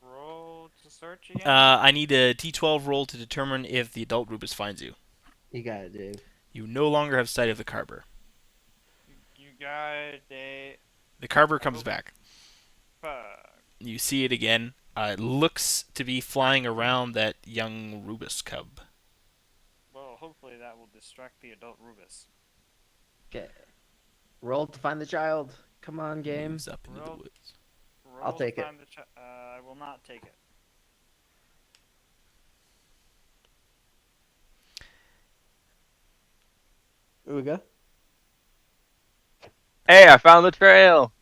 Roll to search again. I need a D12 roll to determine if the adult Rubus finds you. You got it, dude. You no longer have sight of the carver. You got a The carver comes back. fuck. You see it again. It looks to be flying around that young Rubus cub. Well, hopefully that will distract the adult Rubus. Okay. Roll to find the child. Come on, game. Moves up into the Roll. woods. Roll I'll to take it. find the I will not take it. Ooga. Hey, I found the trail.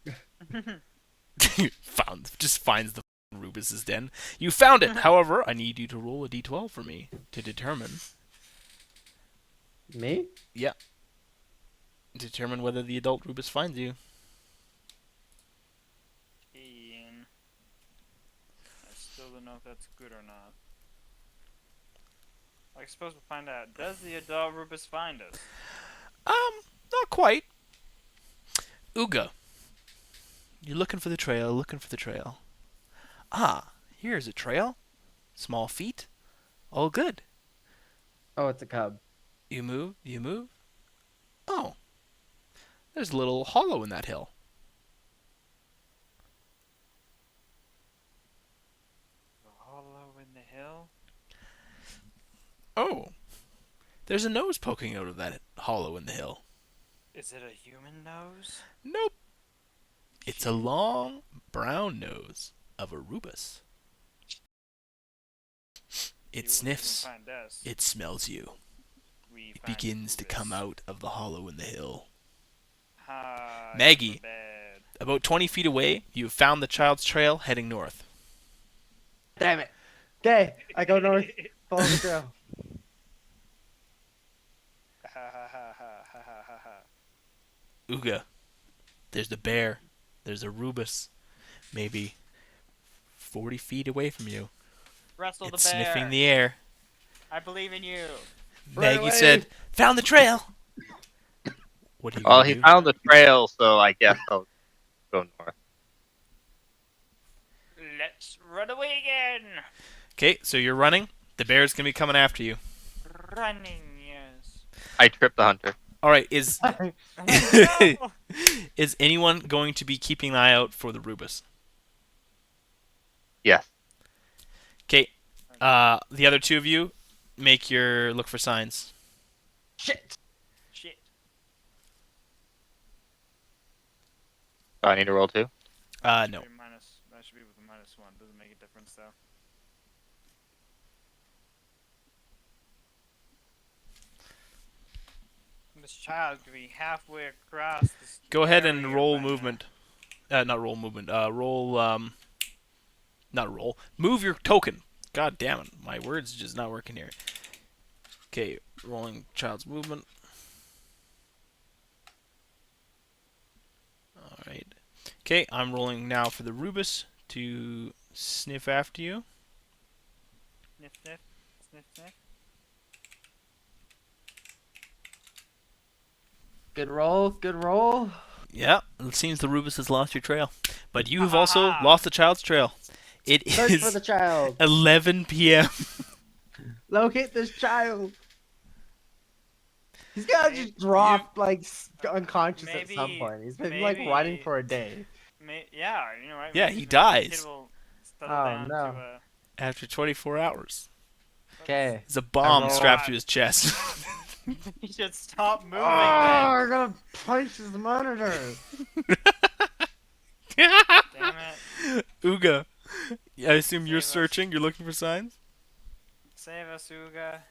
Just finds the Rubus's den. You found it. However, I need you to roll a D12 for me to determine Me? whether the adult Rubus finds you. Ian. I still don't know if that's good or not. I suppose we'll find out. Does the adult Rubus find us? Not quite. Ooga. You're looking for the trail, looking for the trail. Ah, here's a trail. Small feet. All good. Oh, it's a cub. You move, you move. Oh. There's a little hollow in that hill. The hollow in the hill? Oh. There's a nose poking out of that hollow in the hill. Is it a human nose? Nope. It's a long brown nose of a Rubus. It You sniffs. wouldn't find us. It smells you. We It find begins to Rubus. come out of the hollow in the hill. Hi, Maggie. bad. About 20 feet away, you have found the child's trail heading north. Damn it. Okay, I go north. Follow the trail. Ha ha ha ha ha ha ha ha. Ooga. There's the bear. There's a Rubus. Maybe 40 feet away from you. Wrestle It's the bear. sniffing the air. I believe in you. Right Maggie away. said, "Found the trail." What are you Well, gonna he do? found the trail, so I guess I'll go north. Let's run away again. Okay, so you're running. The bear's gonna be coming after you. Running, yes. I tripped the hunter. All right, is No. is anyone going to be keeping an eye out for the Rubus? Yes. Okay, the other two of you make your look for signs. Shit. Shit. Do I need to roll too? No. That should be with a -1. Doesn't make a difference though. This child could be halfway across this Go ahead and area roll by now. movement. Not roll movement. Not roll. Move your token. God damn it, my words just not working here. Okay, rolling child's movement. All right. Okay, I'm rolling now for the Rubus to sniff after you. Sniff, sniff, sniff, sniff. Good roll. Good roll. Yeah, it seems the Rubus has lost your trail, but you have also lost the child's trail. It Search is for the child. 11 p.m. Locate this child. He's gotta just drop like unconscious at some maybe- point. He's been like maybe- running for a day. Yeah, you know, right? Yeah, maybe he the dies. kid will settle Oh, down no. to, After 24 hours. Okay. There's a bomb roll. strapped to his chest. he should stop moving. Oh, we're gonna punch his monitor. Damn it! Ooga. I assume you're Save us. searching. You're looking for signs. Save us, Ooga.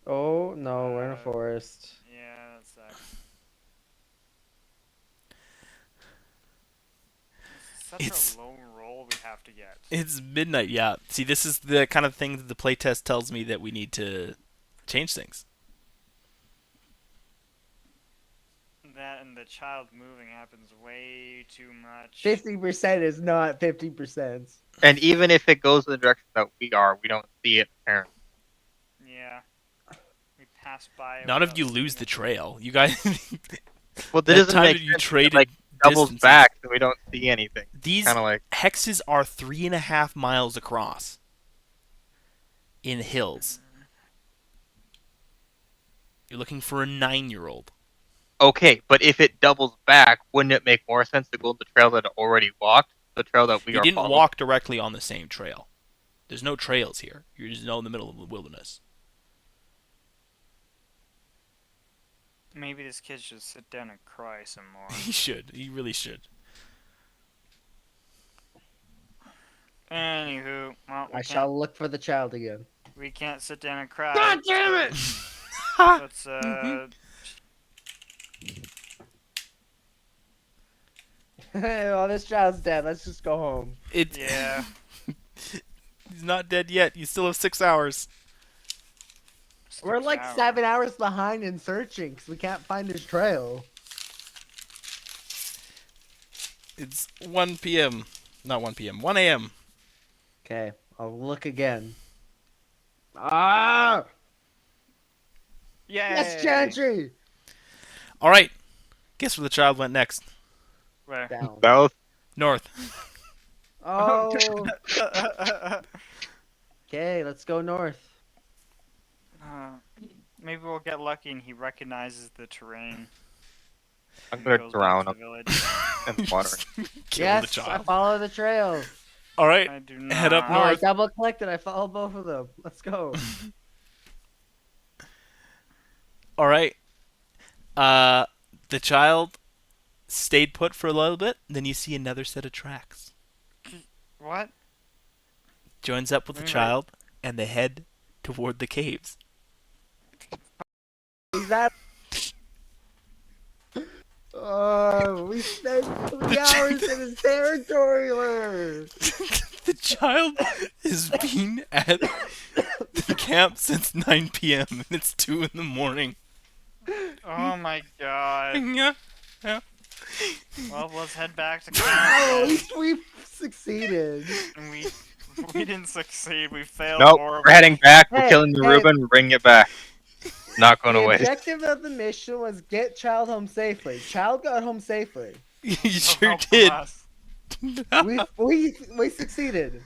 Oh no, we're in a forest. Yeah, that sucks. This is such It's- a low roll we have to get. It's midnight. Yeah. See, this is the kind of thing that the playtest tells me that we need to change things. That and the child moving happens way too much. 50% is not 50%. And even if it goes in the direction that we are, we don't see it apparently. Yeah. We pass by it Not if without you seeing lose the it. trail. You guys. Well, that That doesn't time make that you sense. It, traded like doubles distances. back, so we don't see anything. These Kind of like hexes are 3.5 miles across. In hills. You're looking for a 9-year-old. okay, but if it doubles back, wouldn't it make more sense to go the trail that it already walked, the trail that we You are didn't following? walk directly on the same trail. There's no trails here. You're just in the middle of the wilderness. Maybe this kid should sit down and cry some more. He should. He really should. Anywho, well, I shall look for the child again. we can't sit down and cry. God damn it! Let's Oh, this child's dead. Let's just go home. yeah. He's not dead yet. You still have 6 hours. We're 6 like hours. 7 hours behind in searching because we can't find his trail. It's 1 p.m. Not 1 p.m. 1 a.m. Okay, I'll look again. Ah! Yay! Yes, Chantry! All right. Guess where the child went next? Where? Down. Both. North. Oh. Okay, let's go north. Maybe we'll get lucky and he recognizes the terrain. I'm and gonna goes back drown to him the village. in water. Kill Yes, the I child. follow the trail. All right. I do not. Head up Oh, I north. double clicked it. I followed both of them. Let's go. All right. The child stayed put for a little bit. Then you see another set of tracks. What? Joins up with the Wait. child, and they head toward the caves. Is that? Oh, we spent 3 hours in his territory. The child has been at the camp since 9 p.m. and it's 2 in the morning. Oh my god. Yeah. Yeah. Well, let's head back to At camp. least we succeeded. And we didn't succeed. We failed Nope, horribly. we're heading back. We're Hey, killing the hey. Reuben. We're bringing it back. Not going The to waste. objective of the mission was get child home safely. Child got home safely. You No sure help from did. us. We succeeded.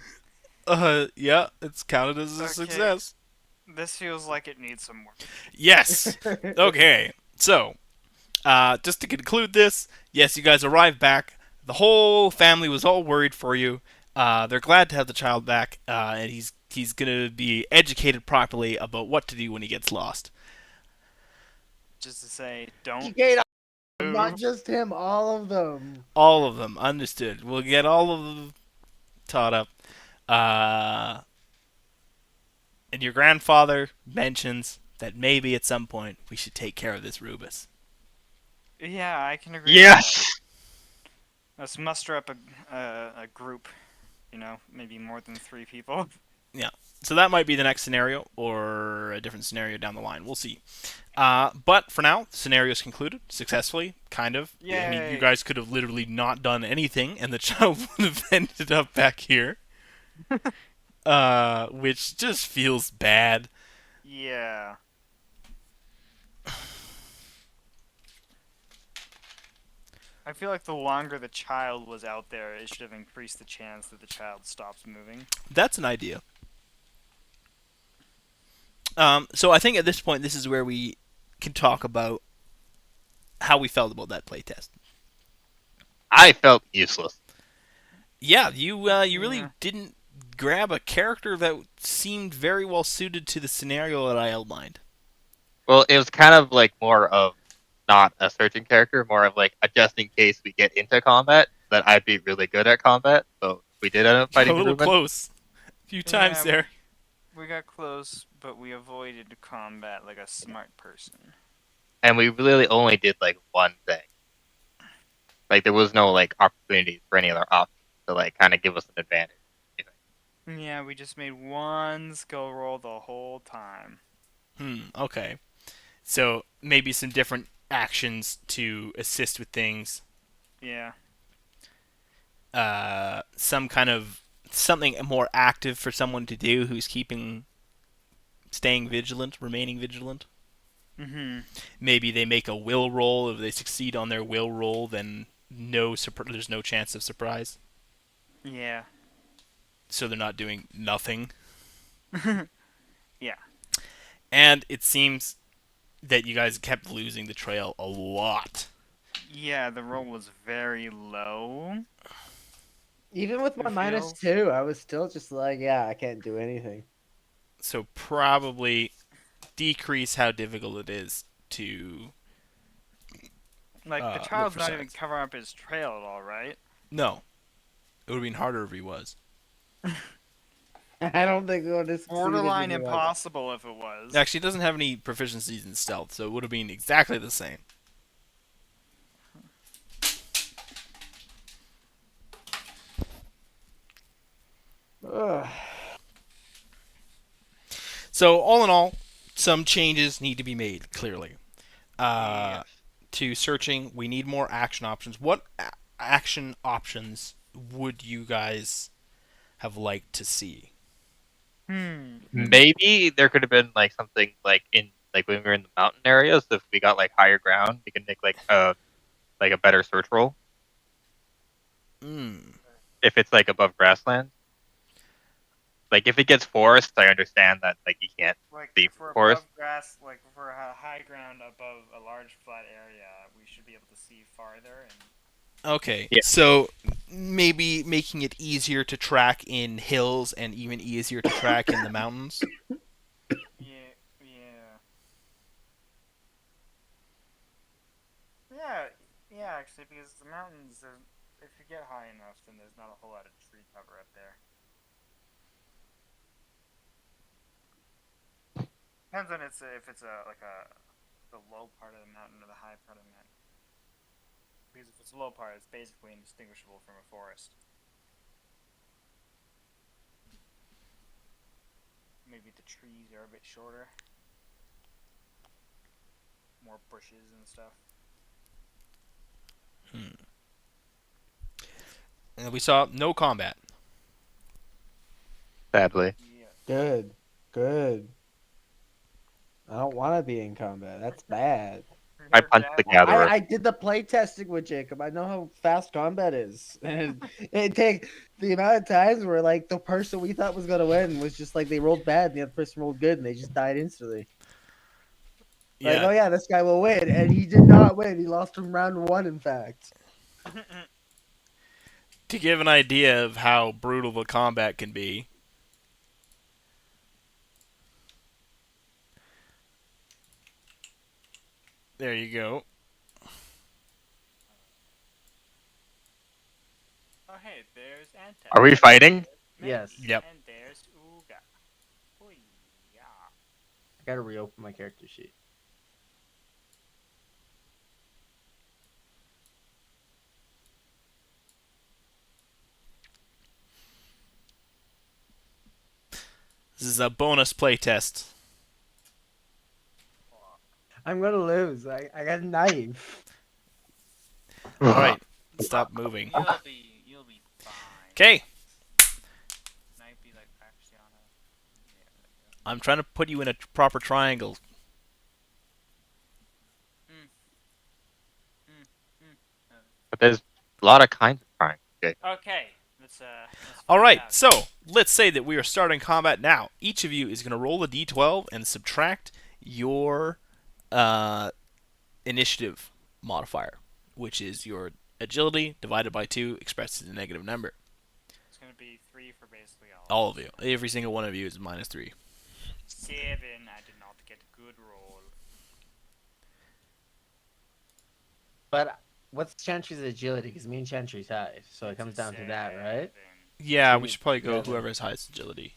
Yeah, it's counted as a Okay. success. This feels like it needs some work. Yes. Okay. So, just to conclude this, yes, you guys arrived back. The whole family was all worried for you. They're glad to have the child back, and he's gonna be educated properly about what to do when he gets lost. Just to say, don't Educate move. not just him, all of them. All of them, understood. We'll get all of them taught up. And your grandfather mentions that maybe at some point we should take care of this Rubus. Yeah, I can agree. Yes. With that. Let's muster up a group. You know, maybe more than 3 people. So that might be the next scenario, or a different scenario down the line. We'll see. But for now, the scenario's concluded successfully, kind of. I mean, you Yay. guys could have literally not done anything, and the child would have ended up back here. Which just feels bad. Yeah. I feel like the longer the child was out there, it should have increased the chance that the child stops moving. That's an idea. So I think at this point, this is where we can talk about how we felt about that playtest. I felt useless. Yeah, you really Yeah. didn't grab a character that seemed very well suited to the scenario that I outlined. Well, it was kind of like more of not a searching character, more of like a just in case we get into combat, that I'd be really good at combat. So we did end up A fighting little Reuben. close. A few times Yeah, there. We got close, but we avoided combat like a smart person. And we really only did like one thing. Like there was no like opportunities for any other options to like kind of give us an advantage. Yeah, we just made one skill roll the whole time. Okay. So maybe some different actions to assist with things. Yeah. Some kind of something more active for someone to do who's staying vigilant, remaining vigilant. Mm-hmm. Maybe they make a will roll. If they succeed on their will roll, then there's no chance of surprise. Yeah. So they're not doing nothing. Yeah. And it seems that you guys kept losing the trail a lot. Yeah, the roll was very low. Even with my It minus feels- 2, I was still just like, yeah, I can't do anything. So probably decrease how difficult it is to Like, the look child's for not even signs. covering up his trail at all, right? No, it would have been harder if he was. I don't think we would have succeeded. Borderline if it impossible if it was. Actually, it doesn't have any proficiencies in stealth, so it would have been exactly the same. wasn't. Ugh. So all in all, some changes need to be made. Clearly, Yeah. to searching, we need more action options. What action options would you guys have liked to see? Maybe there could have been like something like in like when we were in the mountain areas. If we got like higher ground, we can make like a better search roll. Hmm. If it's like above grassland, like if it gets forest, I understand that like you can't Like, see if we're forest. above grass, like, if we're high ground above a large flat area, we should be able to see farther. And Okay, Yeah. so maybe making it easier to track in hills and even easier to track in the mountains. yeah, yeah. Yeah, yeah, actually, because the mountains, if you get high enough, then there's not a whole lot of tree cover up there. Depends on if it's the low part of the mountain or the high part of the mountain. Because if it's the low part, it's basically indistinguishable from a forest. Maybe the trees are a bit shorter. More bushes and stuff. And we saw no combat. Sadly, Yeah. Good. Good. I don't want to be in combat. That's bad. I punched the gatherer. I did the play testing with Jacob. I know how fast combat is. And it take the amount of times where like the person we thought was gonna win was just like they rolled bad and the other person rolled good and they just died instantly. Like, Yeah. oh yeah, this guy will win. And he did not win. He lost from round 1, in fact. To give an idea of how brutal the combat can be, there you go. Oh, hey, there's Antep. Are we fighting? Yes. Maggi, Yep. And there's Ooga. Oh, yeah. I gotta reopen my character sheet. This is a bonus playtest. I'm gonna lose. I got a knife. All right, stop moving. You'll be fine. Okay, Might be like actually on a. Yeah, there you go. I'm trying to put you in a proper triangle. But there's a lot of kinds of crime. Okay. Okay, let's All find right, out. so let's say that we are starting combat now. Each of you is going to roll a d12 and subtract your initiative modifier, which is your agility divided by 2 expressed as a negative number. It's gonna be 3 for basically all. All of you. Every single one of you is minus 3. 7. I did not get a good roll. But what's Chantry's agility? Because me and Chantry's high, so it comes down to that, right? 7. Yeah, So we should probably go together. whoever has highest agility.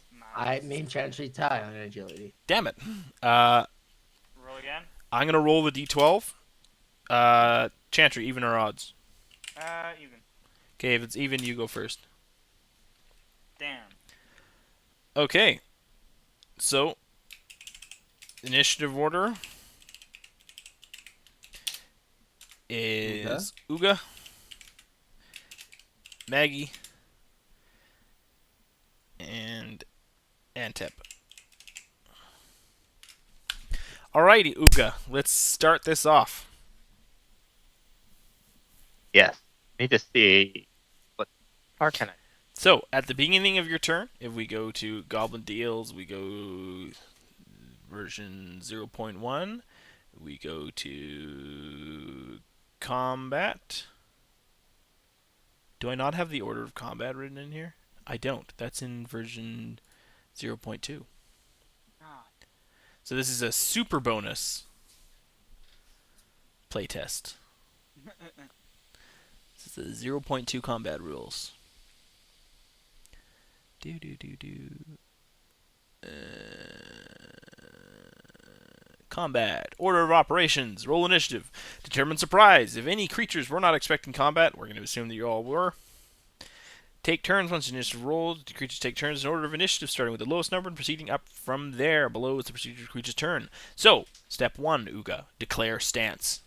Me and Chantry's high on agility. Damn it. Roll again. I'm going to roll the d12. Chantry, even or odds? Even. Okay, if it's even, you go first. Damn. Okay. So, initiative order. is Ooga, Maggi, and Antep. Alrighty, Ooga, let's start this off. Yes. Need to see what car can I. So, at the beginning of your turn, if we go to Goblin Deals, we go version 0.1, we go to combat. Do I not have the order of combat written in here? I don't. That's in version 0.2. Ah, So this is a super bonus playtest. This is the 0.2 combat rules. Do do do do. Combat. Order of operations. Roll initiative. Determine surprise. If any creatures were not expecting combat, we're going to assume that you all were. Take turns once initiative rolled. The creatures take turns in order of initiative, starting with the lowest number and proceeding up from there. Below is the procedure creature's turn. So, step 1, Ooga. Declare stance.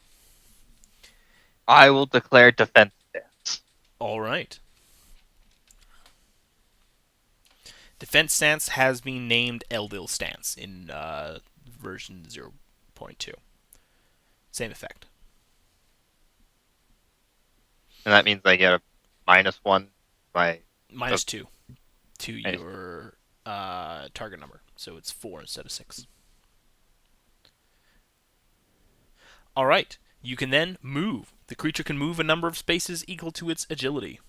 I will declare defense stance. Alright. Defense stance has been named Eldil stance in version 0.2. Same effect. And that means I get a -1 by Minus 2 to Nice. your target number. So it's 4 instead of 6. Alright. You can then move. The creature can move a number of spaces equal to its agility.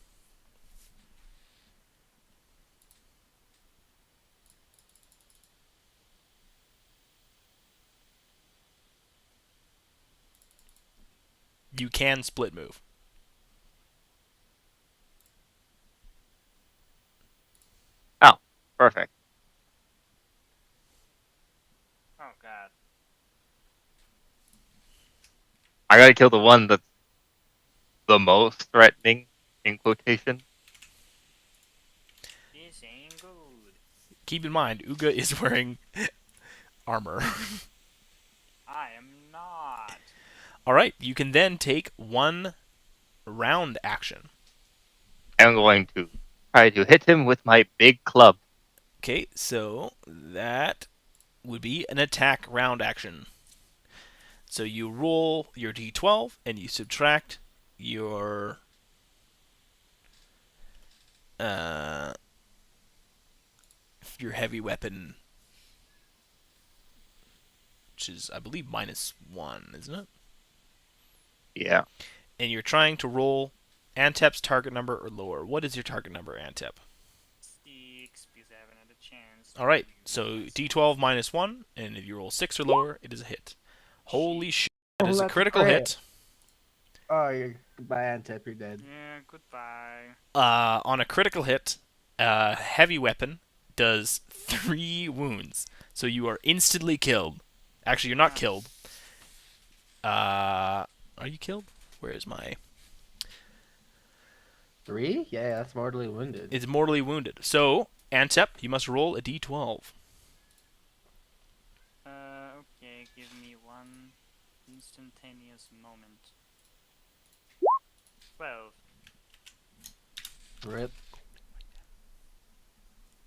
You can split move. perfect. oh god. I gotta kill the one that's the most threatening, in quotation. This ain't good. Keep in mind, Ooga is wearing armor. I am not. Alright, you can then take 1 round action. I'm going to try to hit him with my big club. Okay, so that would be an attack round action. So you roll your d12 and you subtract your heavy weapon, which is I believe -1, isn't it? Yeah. And you're trying to roll Antep's target number or lower. What is your target number, Antep? 6, because I haven't had a chance. All right, so d12 -1, and if you roll 6 or lower, it is a hit. Holy shit! That is a that's a critical crit. hit. Oh, you're goodbye, Antep. You're dead. Yeah, goodbye. On a critical hit, heavy weapon does 3 wounds, so you are instantly killed. Actually, you're not killed. Are you killed? Where is my? 3? Yeah, that's mortally wounded. It's mortally wounded. So Antep, you must roll a d12. Okay, give me one instantaneous moment. 12. Rip.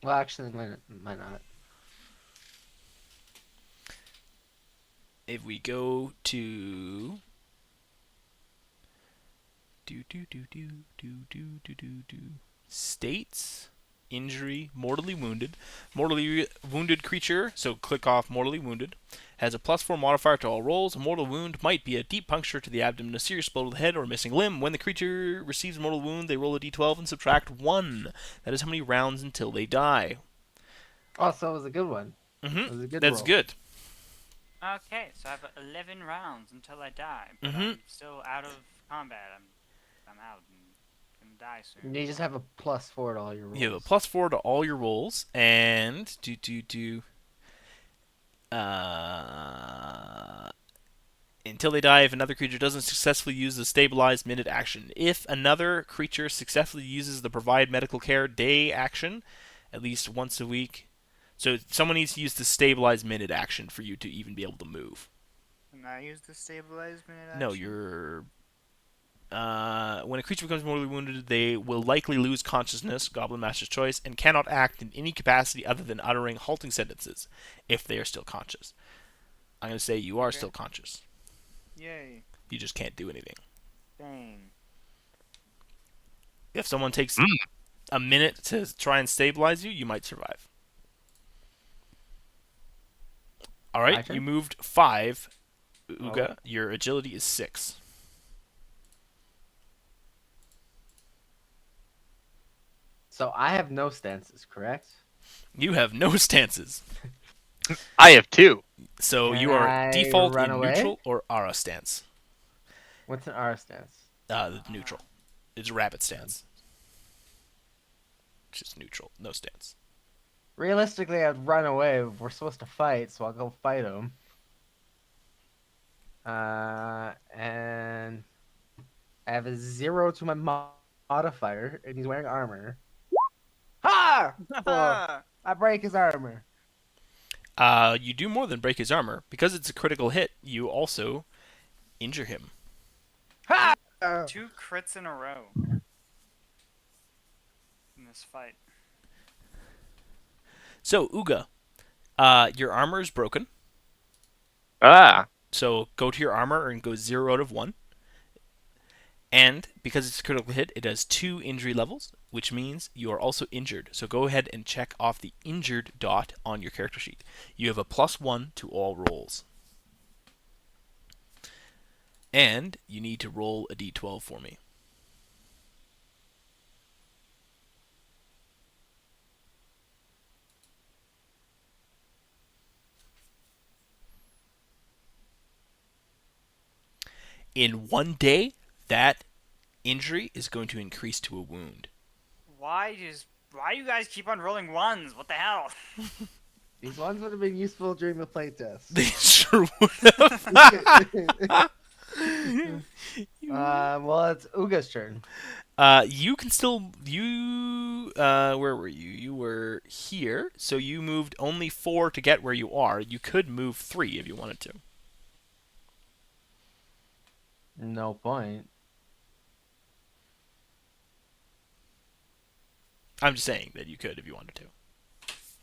Well, actually, might not. If we go to states, injury, mortally wounded creature, so click off mortally wounded, has a +4 modifier to all rolls. A mortal wound might be a deep puncture to the abdomen, a serious blow to the head, or a missing limb. When the creature receives a mortal wound, they roll a d12 and subtract 1. That is how many rounds until they die. Oh, so it was a good one. It was a good That's roll. good. Okay, so I have 11 rounds until I die, but Mhm. I'm still out of combat. I'm out and gonna die soon. You just have a +4 to all your rolls. You have a +4 to all your rolls, and until they die, if another creature doesn't successfully use the stabilize minute action. If another creature successfully uses the provide medical care day action, at least once a week. So someone needs to use the stabilize minute action for you to even be able to move. Can I use the stabilize minute action? No, you're When a creature becomes mortally wounded, they will likely lose consciousness, Goblin Master's choice, and cannot act in any capacity other than uttering halting sentences if they are still conscious. I'm going to say you are Okay. still conscious. Yay. You just can't do anything. Dang. If someone takes Mm. a minute to try and stabilize you, you might survive. All My right, turn? you moved 5. Oh. Ooga, your agility is 6. So I have no stances, correct? You have no stances. I have 2. So Can you are I default run in away? neutral or Ara stance. What's an R stance? Neutral. It's rabbit stance. Which is neutral, no stance. Realistically, I'd run away. We're supposed to fight, so I'll go fight him. And I have a 0 to my modifier, and he's wearing armor. Ha! Well, I break his armor. You do more than break his armor. Because it's a critical hit, you also injure him. Ha! 2 crits in a row in this fight. So, Ooga, your armor is broken. Ah. So go to your armor and go 0 out of 1. And because it's a critical hit, it has 2 injury levels, which means you are also injured. So go ahead and check off the injured dot on your character sheet. You have a +1 to all rolls. And you need to roll a d12 for me. In 1 day, that injury is going to increase to a wound. Why do you guys keep on rolling 1s? What the hell? These ones would have been useful during the playtest. They sure would have. Well, it's Ooga's turn. You can still where were you? You were here, so you moved only 4 to get where you are. You could move 3 if you wanted to. No point. I'm just saying that you could if you wanted to.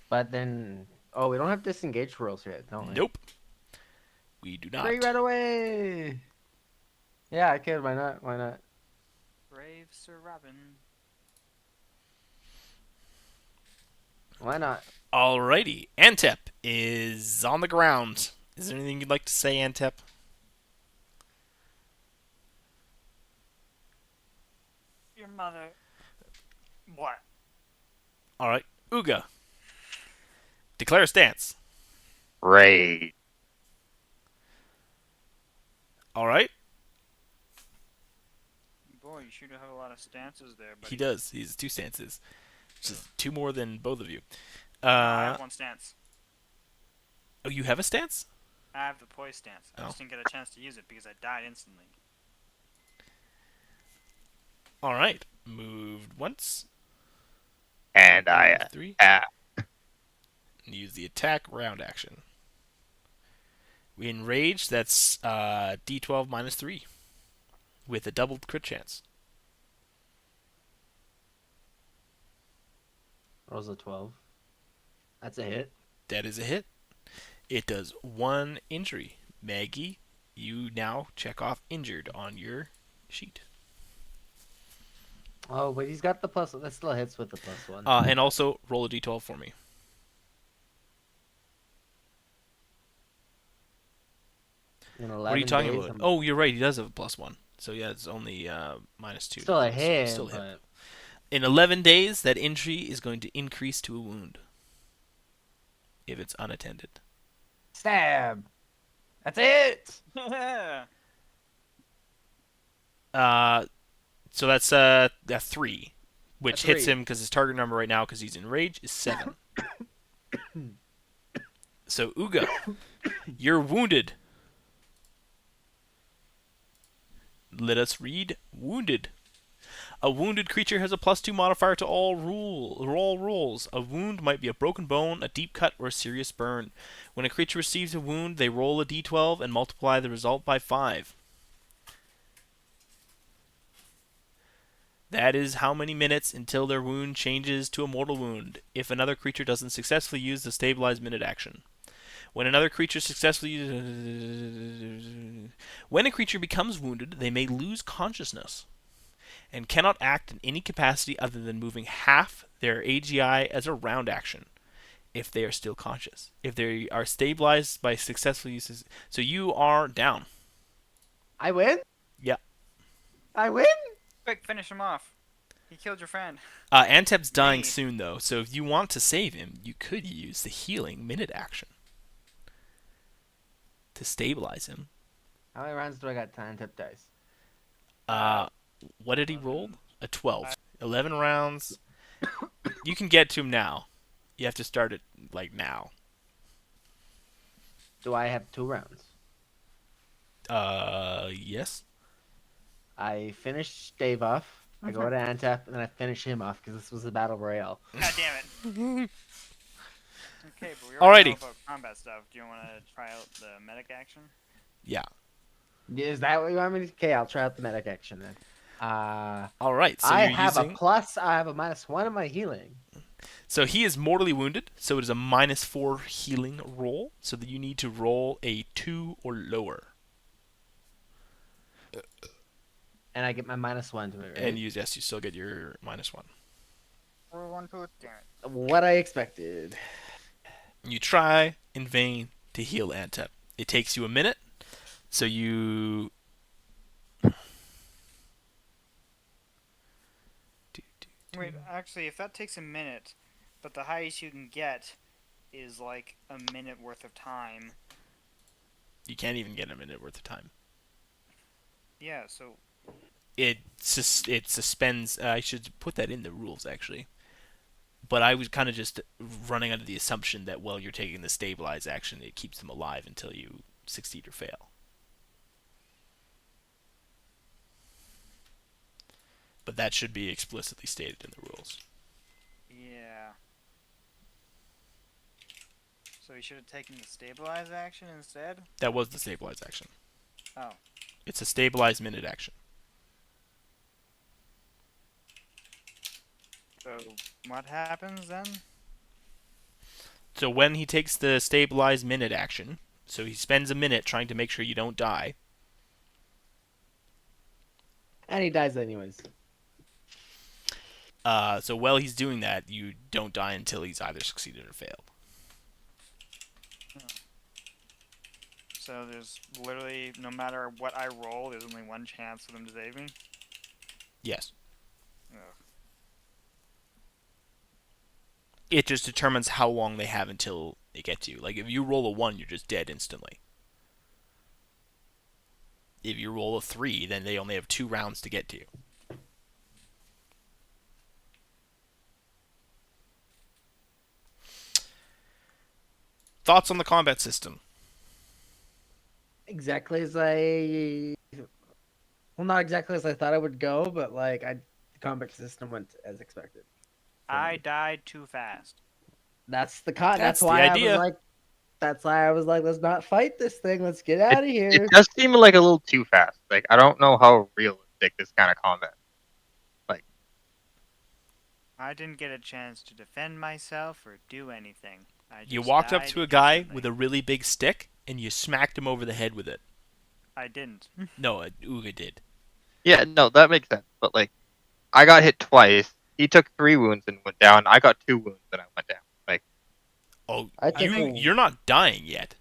But then, oh, we don't have disengaged rolls yet, don't we? Nope. We do not. Free right away. Yeah, I could. Why not? Why not? Brave Sir Robin. Why not? Alrighty. Antep is on the ground. Is there anything you'd like to say, Antep? Your mother. What? Alright. Ooga. Declare a stance. Rage. Alright. Boy, you sure do have a lot of stances there, buddy. He does. He has 2 stances. Which is 2 more than both of you. No, I have 1 stance. Oh, you have a stance? I have the poise stance. I just didn't get a chance to use it because I died instantly. Alright. Moved once. And I Moved 3. Use the attack round action. In rage, that's d12 minus 3 with a double crit chance. Rolls a 12. That's a hit. That is a hit. It does 1 injury. Maggie, you now check off injured on your sheet. Oh, but he's got the plus. That still hits with the +1. And also roll a d12 for me. In What are you 11 talking days, about? Oh, you're right. He does have a +1. So yeah, it's only minus 2. Still a hit. Still a hit. But... In 11 days, that injury is going to increase to a wound if it's unattended. Stab. That's it. So that's a 3, which A hits 3. him because his target number right now, because he's in rage, is 7. So Ooga, you're wounded. Let us read wounded. A wounded creature has a +2 modifier to all rolls. A wound might be a broken bone, a deep cut, or a serious burn. When a creature receives a wound, they roll a d12 and multiply the result by 5. That is how many minutes until their wound changes to a mortal wound if another creature doesn't successfully use the stabilize minute action. When another creature successfully when a creature becomes wounded, they may lose consciousness and cannot act in any capacity other than moving half their AGI as a round action if they are still conscious. If they are stabilized by successful uses, so you are down. I win. Yeah. I win. Quick, finish him off. He killed your friend. Antep's dying Me. soon though, so if you want to save him, you could use the healing minute action to stabilize him. How many rounds do I got to Antep dice? What did he 11. roll? A 12. 11 rounds. You can get to him now. You have to start it like now. Do I have 2 rounds? Yes. I finish Dave off. I go to Antep, and then I finish him off because this was a battle royale. God damn it. Okay, but we Alrighty. already know about combat stuff. Do you want to try out the medic action? Yeah. Is that what you want me to? Okay, I'll try out the medic action then. All right. So I you're have using. a plus. I have a -1 in my healing. So he is mortally wounded. So it is a -4 healing roll. So that you need to roll a 2 or lower. And I get my -1 to it, right? And yes, you still get your -1. 4, 1, 2, damn it. What I expected. You try in vain to heal Antep. It takes you a minute. So you. Wait, actually, if that takes a minute, but the highest you can get is like a minute worth of time. You can't even get a minute worth of time. Yeah, so It suspends. I should put that in the rules actually. But I was kind of just running under the assumption that while you're taking the stabilize action, it keeps them alive until you succeed or fail. But that should be explicitly stated in the rules. yeah. So he should have taken the stabilize action instead? That was the stabilize action. Oh. It's a stabilize minute action. So what happens then? So when he takes the stabilize minute action, so he spends a minute trying to make sure you don't die. And he dies anyways. So while he's doing that, you don't die until he's either succeeded or failed. So there's literally, no matter what I roll, there's only one chance for them to save me? Yes. Ugh. It just determines how long they have until they get to you. Like, if you roll a 1, you're just dead instantly. If you roll a 3, then they only have 2 rounds to get to you. Thoughts on the combat system? Exactly as I. Well, not exactly as I thought it would go, but like the combat system went as expected. I died too fast. That's the That's That's the why I idea. was like. That's why I was like, let's not fight this thing. Let's get out of here. It does seem like a little too fast. Like I don't know how realistic this kind of combat. I didn't get a chance to defend myself or do anything. You walked up died to a guy instantly. with a really big stick, and you smacked him over the head with it. I didn't. No, Ooga did. Yeah, no, that makes sense. But like, I got hit twice. He took 3 wounds and went down. I got 2 wounds and I went down. Like, Oh, I think you're not dying yet.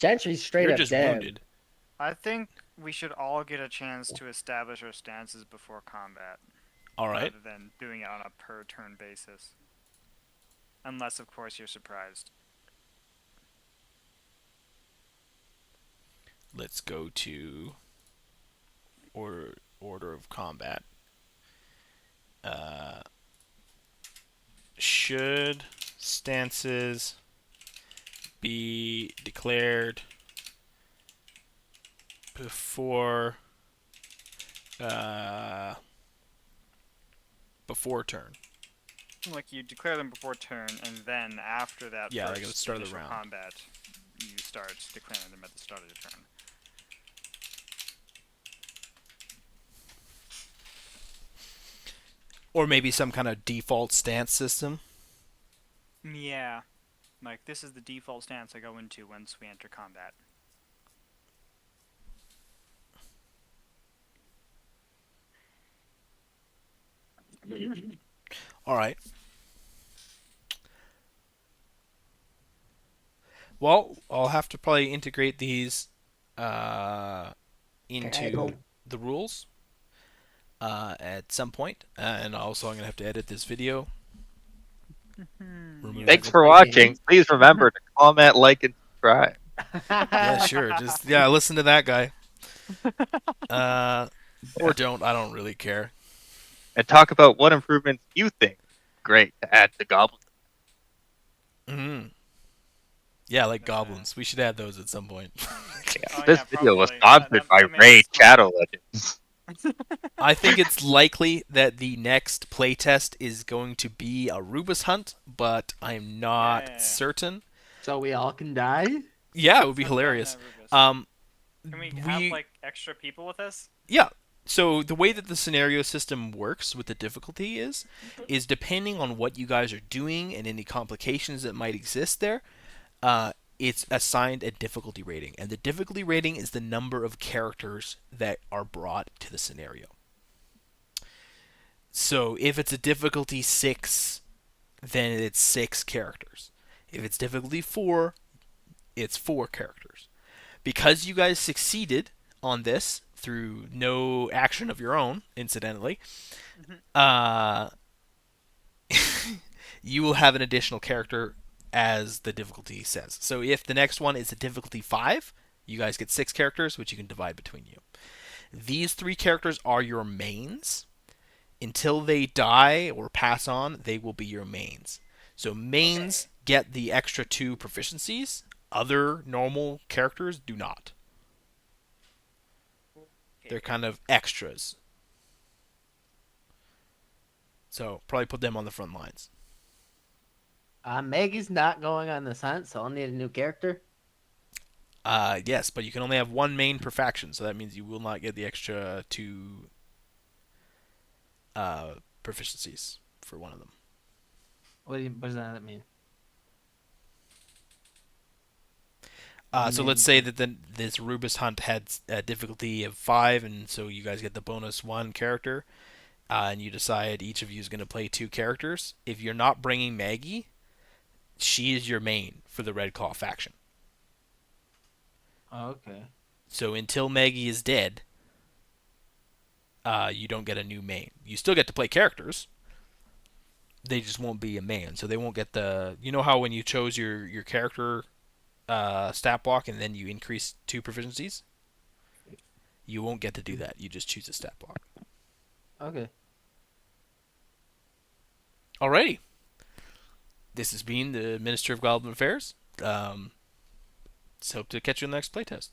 Chantry's straight You're up just dead. wounded. I think we should all get a chance to establish our stances before combat. All right. Rather than doing it on a per turn basis. Unless, of course, you're surprised. Let's go to order of combat. Should stances be declared before before turn? Like, you declare them before turn, and then after that Yeah, first like at the start of the initial round. combat, you start declaring them at the start of the turn. Or maybe some kind of default stance system. Yeah. Like, this is the default stance I go into once we enter combat. All right. Well, I'll have to probably integrate these uh, into the rules at some point, and also I'm gonna have to edit this video. Remove. Thanks Go for play watching. games. Please remember to comment, like, and subscribe. Yeah, sure. Just listen to that guy. Or don't. I don't really care. And talk about what improvements you think great to add to Goblin. Mm-hmm. Yeah, like But, goblins. We should add those at some point. Oh, This yeah, video was probably. sponsored by That makes Raid sense. Shadow Legends. I think it's likely that the next playtest is going to be a Rubus hunt, but I'm not Yeah. certain. So we all can die? Yeah, it would be Let's go hilarious. now, Rubus. Um, Can we have, like, extra people with us? Yeah. So the way that the scenario system works with the difficulty is depending on what you guys are doing and any complications that might exist there, it's assigned a difficulty rating, and the difficulty rating is the number of characters that are brought to the scenario. So if it's a difficulty 6, then it's 6 characters. If it's difficulty 4, it's 4 characters. Because you guys succeeded on this through no action of your own, incidentally, uh, you will have an additional character as the difficulty says. So if the next one is a difficulty 5, you guys get 6 characters, which you can divide between you. These 3 characters are your mains. Until they die or pass on, they will be your mains. So mains get the extra 2 proficiencies. Other normal characters do not. They're kind of extras. So probably put them on the front lines. Maggie's not going on this hunt, so I'll need a new character. Yes, but you can only have one main per faction, so that means you will not get the extra 2 proficiencies for one of them. What does that mean? So let's say that this Rubus hunt had a difficulty of 5, and so you guys get the bonus 1 character, and you decide each of you is going to play 2 characters. If you're not bringing Maggie, she is your main for the Red Claw faction. Oh, okay. So until Maggie is dead, you don't get a new main. You still get to play characters. They just won't be a main, so they won't get the. You know how when you chose your character stat block and then you increase 2 proficiencies, you won't get to do that. You just choose a stat block. Okay. Alrighty. This has been the Minister of Goblin Affairs. So hope to catch you in the next playtest.